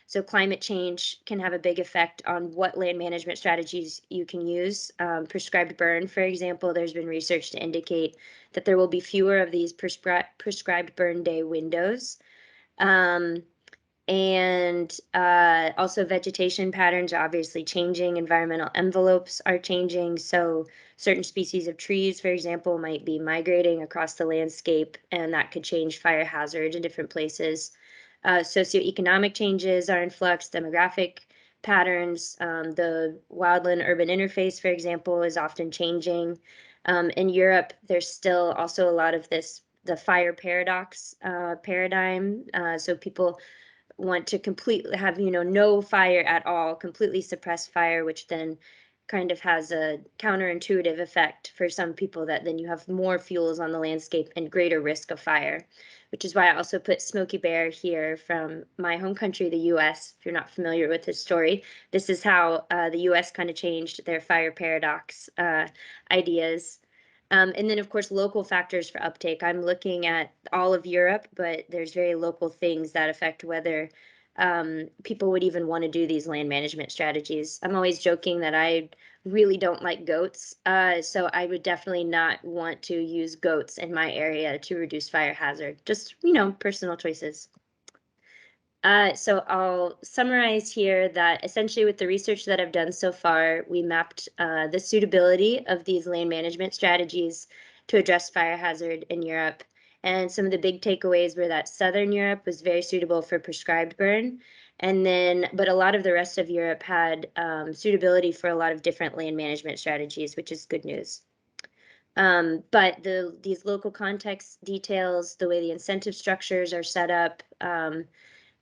So climate change can have a big effect on what land management strategies you can use. Prescribed burn, for example, there's been research to indicate that there will be fewer of these prescribed burn day windows. And also vegetation patterns are obviously changing, environmental envelopes are changing. So certain species of trees, for example, might be migrating across the landscape, and that could change fire hazard in different places. Socioeconomic changes are in flux, demographic patterns. The wildland-urban interface, for example, is often changing. In Europe, there's still also a lot of the fire paradox paradigm. So people want to completely have, no fire at all, completely suppress fire, which then kind of has a counterintuitive effect for some people, that then you have more fuels on the landscape and greater risk of fire, which is why I also put Smokey Bear here from my home country, the US. If you're not familiar with his story, this is how the US kind of changed their fire paradox ideas. And then, of course, local factors for uptake. I'm looking at all of Europe, but there's very local things that affect whether people would even want to do these land management strategies. I'm always joking that I really don't like goats, so I would definitely not want to use goats in my area to reduce fire hazard. Just, personal choices. So I'll summarize here that essentially with the research that I've done so far, we mapped the suitability of these land management strategies to address fire hazard in Europe. And some of the big takeaways were that Southern Europe was very suitable for prescribed burn. But a lot of the rest of Europe had suitability for a lot of different land management strategies, which is good news. But these local context details, the way the incentive structures are set up,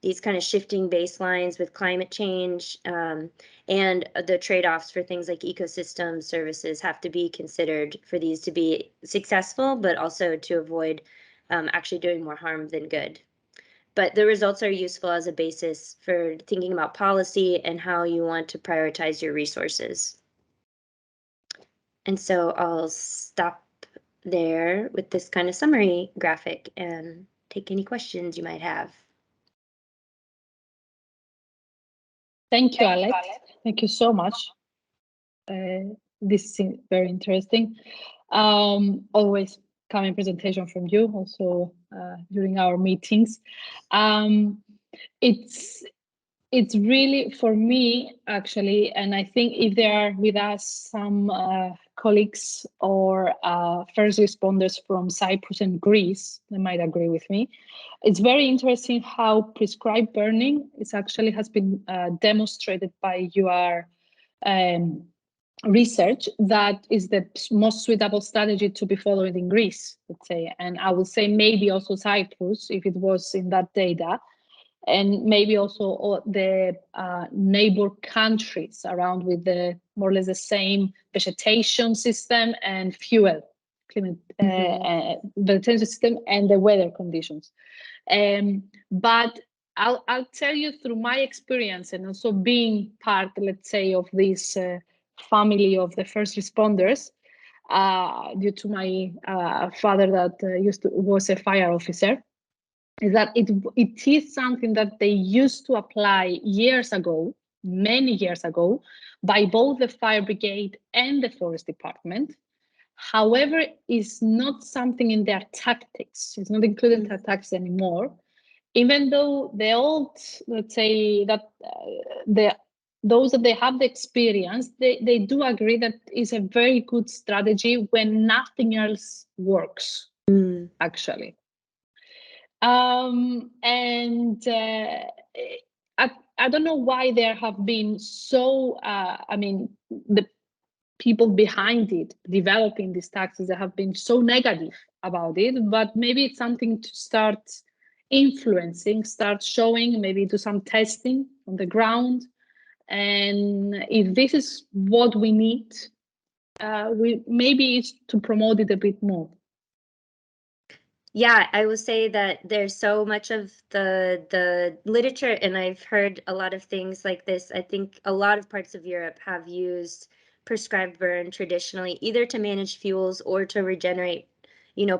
these kind of shifting baselines with climate change, and the trade-offs for things like ecosystem services have to be considered for these to be successful, but also to avoid actually doing more harm than good. But the results are useful as a basis for thinking about policy and how you want to prioritize your resources. And so I'll stop there with this kind of summary graphic and take any questions you might have.
Thank you, Alex. Thank you so much. This is very interesting. Always coming presentation from you, also during our meetings. It's really, for me, actually, and I think if there are with us some colleagues or first responders from Cyprus and Greece, they might agree with me. It's very interesting how prescribed burning has been demonstrated by your research that is the most suitable strategy to be followed in Greece, let's say, and I would say maybe also Cyprus if it was in that data, and maybe also all the neighbor countries around with the more or less the same vegetation system and fuel, vegetation system and the weather conditions. But I'll tell you through my experience and also being part, let's say, of this family of the first responders, due to my father that was a fire officer, is that it is something that they used to apply years ago, many years ago, by both the fire brigade and the forest department. However, it's not something in their tactics. It's not included in their tactics anymore, even though the old, let's say that those that they have the experience, they do agree that it's a very good strategy when nothing else works, actually. And I don't know why there have been so, I mean, the people behind it, developing these taxes, that have been so negative about it, but maybe it's something to start influencing, start showing, maybe do some testing on the ground. And if this is what we need, maybe it's to promote it a bit more.
Yeah, I will say that there's so much of the literature, and I've heard a lot of things like this. I think a lot of parts of Europe have used prescribed burn traditionally, either to manage fuels or to regenerate,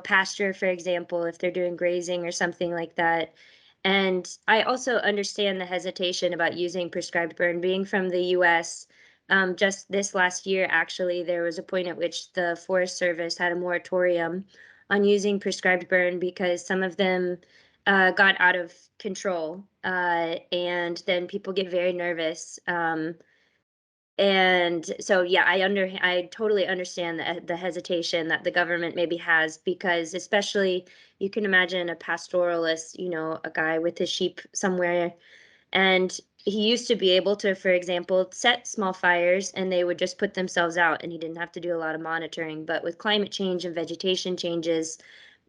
pasture, for example, if they're doing grazing or something like that. And I also understand the hesitation about using prescribed burn. Being from the US, just this last year, actually, there was a point at which the Forest Service had a moratorium on using prescribed burn because some of them got out of control, and then people get very nervous. And so, yeah, I totally understand the hesitation that the government maybe has, because especially you can imagine a pastoralist, a guy with his sheep somewhere, and he used to be able to, for example, set small fires and they would just put themselves out and he didn't have to do a lot of monitoring. But with climate change and vegetation changes,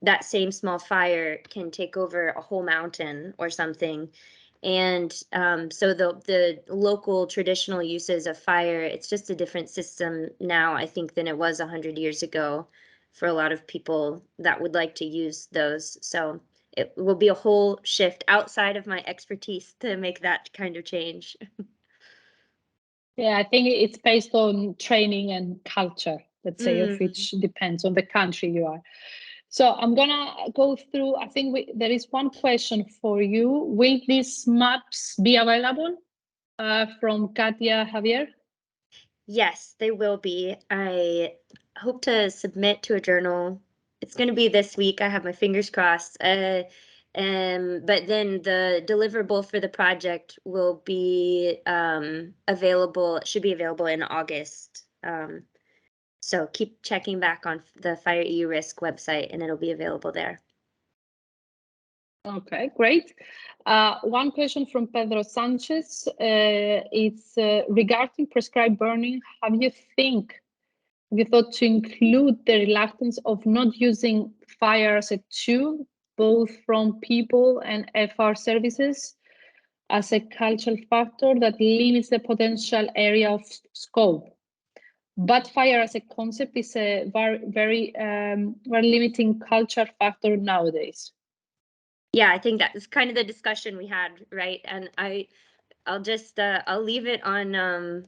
that same small fire can take over a whole mountain or something. And so the local traditional uses of fire, it's just a different system now, I think, than it was 100 years ago for a lot of people that would like to use those. So it will be a whole shift outside of my expertise to make that kind of change.
Yeah, I think it's based on training and culture, let's say, of which depends on the country you are. So I'm gonna go through, I think there is one question for you. Will these maps be available from Katia Javier?
Yes, they will be. I hope to submit to a journal. It's going to be this week. I have my fingers crossed. But then the deliverable for the project will be available. It should be available in August. So keep checking back on the FirEUrisk website, and it'll be available there.
Okay, great. One question from Pedro Sanchez. It's regarding prescribed burning. Have you thought to include the reluctance of not using fire as a tool, both from people and FR services, as a cultural factor that limits the potential area of scope? But fire as a concept is a very limiting cultural factor nowadays.
Yeah, I think that's kind of the discussion we had, right? And I'll just I'll leave it on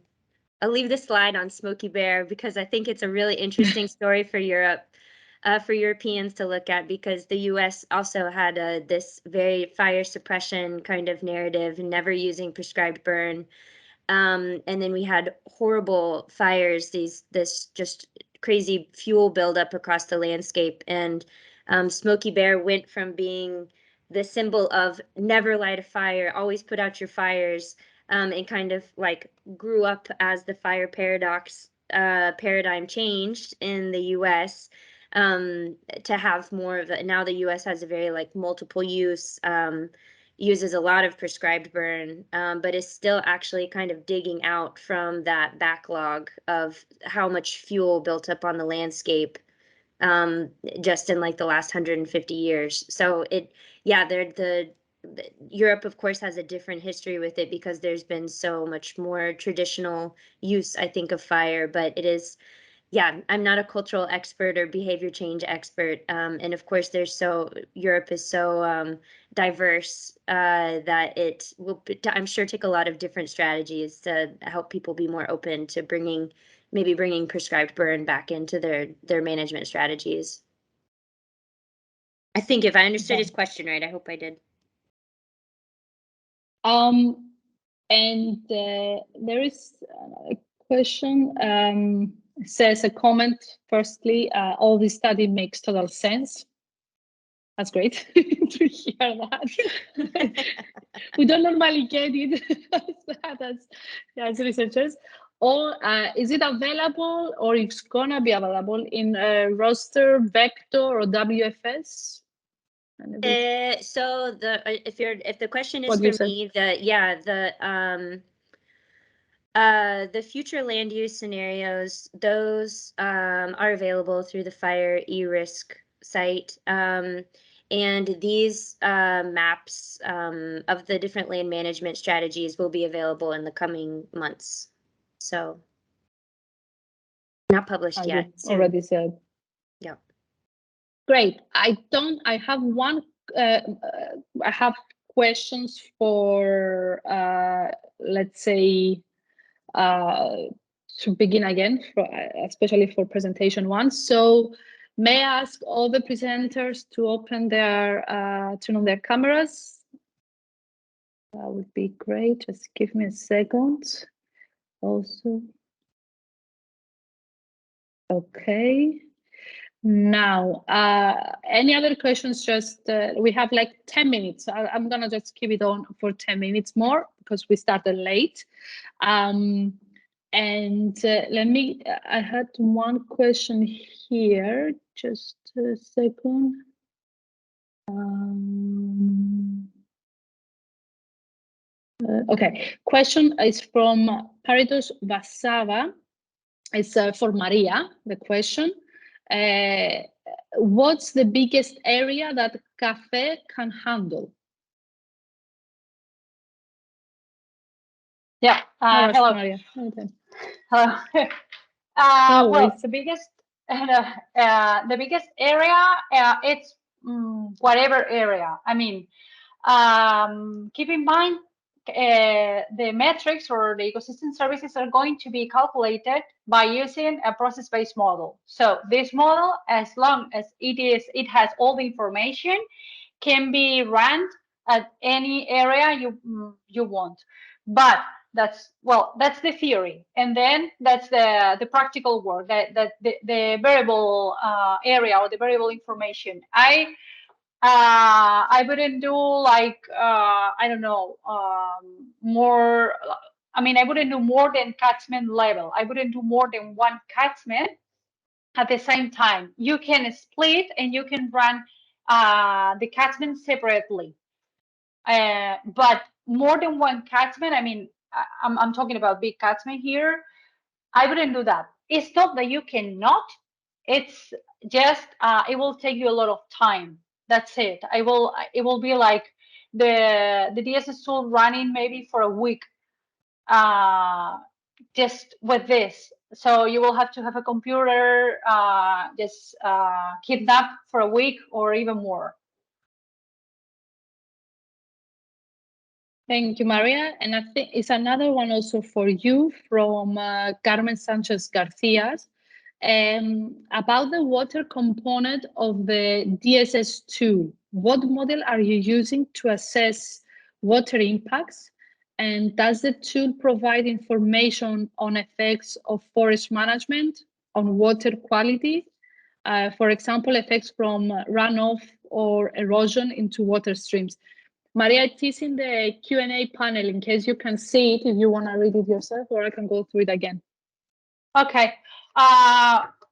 I'll leave the slide on Smokey Bear because I think it's a really interesting story for Europe, for Europeans to look at, because the US also had this very fire suppression kind of narrative, never using prescribed burn. And then we had horrible fires, this just crazy fuel buildup across the landscape. And Smokey Bear went from being the symbol of never light a fire, always put out your fires, and kind of like grew up as the fire paradigm changed in the US, to have more of now the US has a very like multiple use, uses a lot of prescribed burn, but is still actually kind of digging out from that backlog of how much fuel built up on the landscape, just in like the last 150 years. So Europe, of course, has a different history with it because there's been so much more traditional use, I think, of fire, but it is yeah, I'm not a cultural expert or behavior change expert. And of course, Europe is so diverse that it will, I'm sure, take a lot of different strategies to help people be more open to maybe bringing prescribed burn back into their management strategies. I think if I understood his question right, I hope I did.
And there is a question, says a comment, firstly, all this study makes total sense. That's great to hear that. We don't normally get it as researchers. Or is it available, or it's gonna be available in roster, vector, or WFS?
So if the question is for me, the future land use scenarios, those are available through the FirEUrisk site. And these maps of the different land management strategies will be available in the coming months. So not published yet.
Already said.
Yeah.
Great. I have one. I have questions for let's say to begin again, especially for presentation one. So may I ask all the presenters to open turn on their cameras? That would be great. Just give me a second. Also. Okay. Now, any other questions? Just we have like 10 minutes. I'm gonna just keep it on for 10 minutes more because we started late. And I had one question here. Just a second. Okay, question is from Paritos Vasava. It's for Maria, the question. What's the biggest area that CAFE can handle?
Yeah, hello.
Maria. Okay.
Hello. Well, the biggest area, it's whatever area. I mean, keep in mind the metrics or the ecosystem services are going to be calculated by using a process-based model. So this model, as long as it has all the information, can be run at any area you want. But that's the theory, and then that's the practical work, that the variable area or the variable information. I wouldn't do like I don't know, more. I mean, I wouldn't do more than catchment level. I wouldn't do more than one catchment at the same time. You can split and you can run the catchment separately. But more than one catchment, I mean, I'm talking about big catchment here. I wouldn't do that. It's not that you cannot. It's just it will take you a lot of time. That's it. It will be like the DSS tool running maybe for a week, just with this. So you will have to have a computer just kidnapped for a week or even more.
Thank you, Maria. And I think it's another one also for you from Carmen Sanchez Garcia. About the water component of the DSS tool. What model are you using to assess water impacts? And does the tool provide information on effects of forest management on water quality? For example, effects from runoff or erosion into water streams. Maria, it is in the Q&A panel in case you can see it if you want to read it yourself, or I can go through it again.
Okay.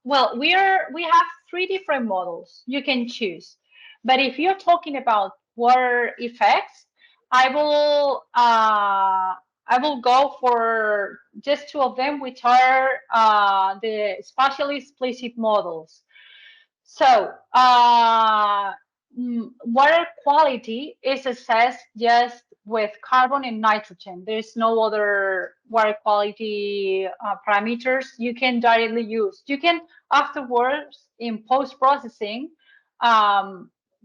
Well, we have 3 different models you can choose. But if you're talking about water effects, I will go for just 2 of them, which are the spatially explicit models. So water quality is assessed just with carbon and nitrogen. There's no other water quality parameters you can directly use. You can afterwards, in post-processing,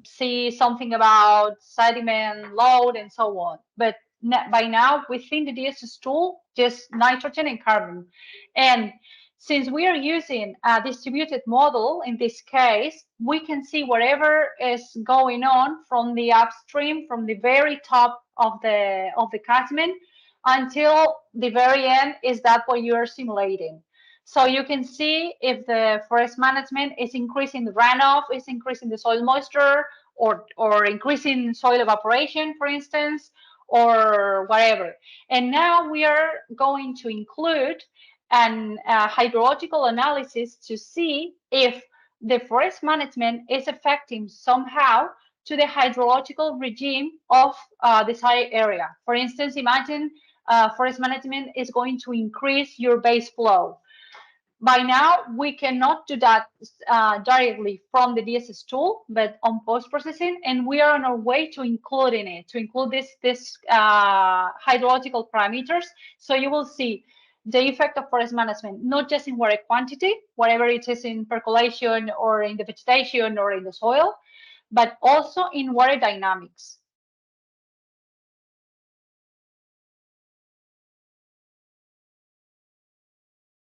see something about sediment load and so on. But by now, within the DSS tool, just nitrogen and carbon. And since we are using a distributed model, in this case, we can see whatever is going on from the upstream, from the very top of the catchment until the very end. Is that what you are simulating? So you can see if the forest management is increasing the runoff, is increasing the soil moisture, or increasing soil evaporation, for instance, or whatever. And now we are going to include an hydrological analysis to see if the forest management is affecting somehow to the hydrological regime of the site area. For instance, imagine forest management is going to increase your base flow. By now, we cannot do that directly from the DSS tool, but on post-processing, and we are on our way to including it, to include this hydrological parameters. So you will see the effect of forest management, not just in water quantity, whatever it is in percolation or in the vegetation or in the soil, but also in water dynamics.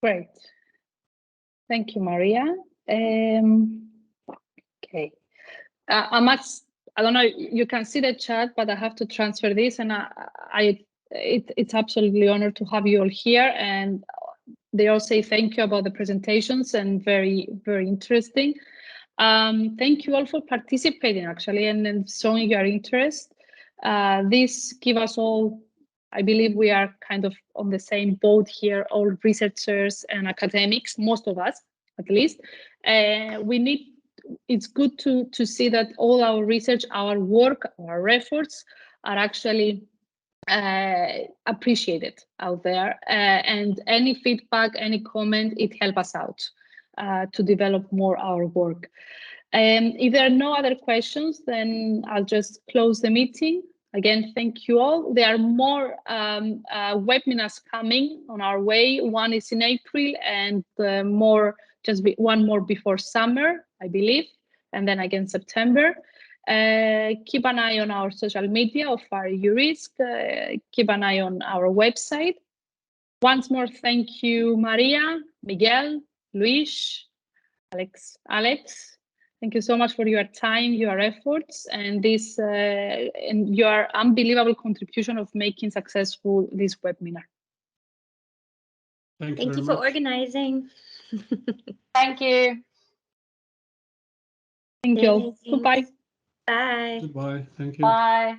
Great. Thank you, Maria. Okay. I don't know, you can see the chat, but I have to transfer this, and it's absolutely honored to have you all here. And they all say thank you about the presentations and very, very interesting. Thank you all for participating, actually, and showing your interest. This gives us all, I believe we are kind of on the same boat here, all researchers and academics, most of us, at least. It's good to see that all our research, our work, our efforts are actually appreciated out there. And any feedback, any comment, it helps us out to develop more our work. If there are no other questions, then I'll just close the meeting. Again, thank you all. There are more webinars coming on our way. One is in April, and one more before summer, I believe, and then again September. Keep an eye on our social media of FirEUrisk. Keep an eye on our website. Once more, thank you, Maria, Miguel, Luis, Alex. Thank you so much for your time, your efforts, and and your unbelievable contribution of making successful this webinar.
Thank you for organizing.
Thank you.
Thank you all. Goodbye.
Bye.
Goodbye. Thank you.
Bye.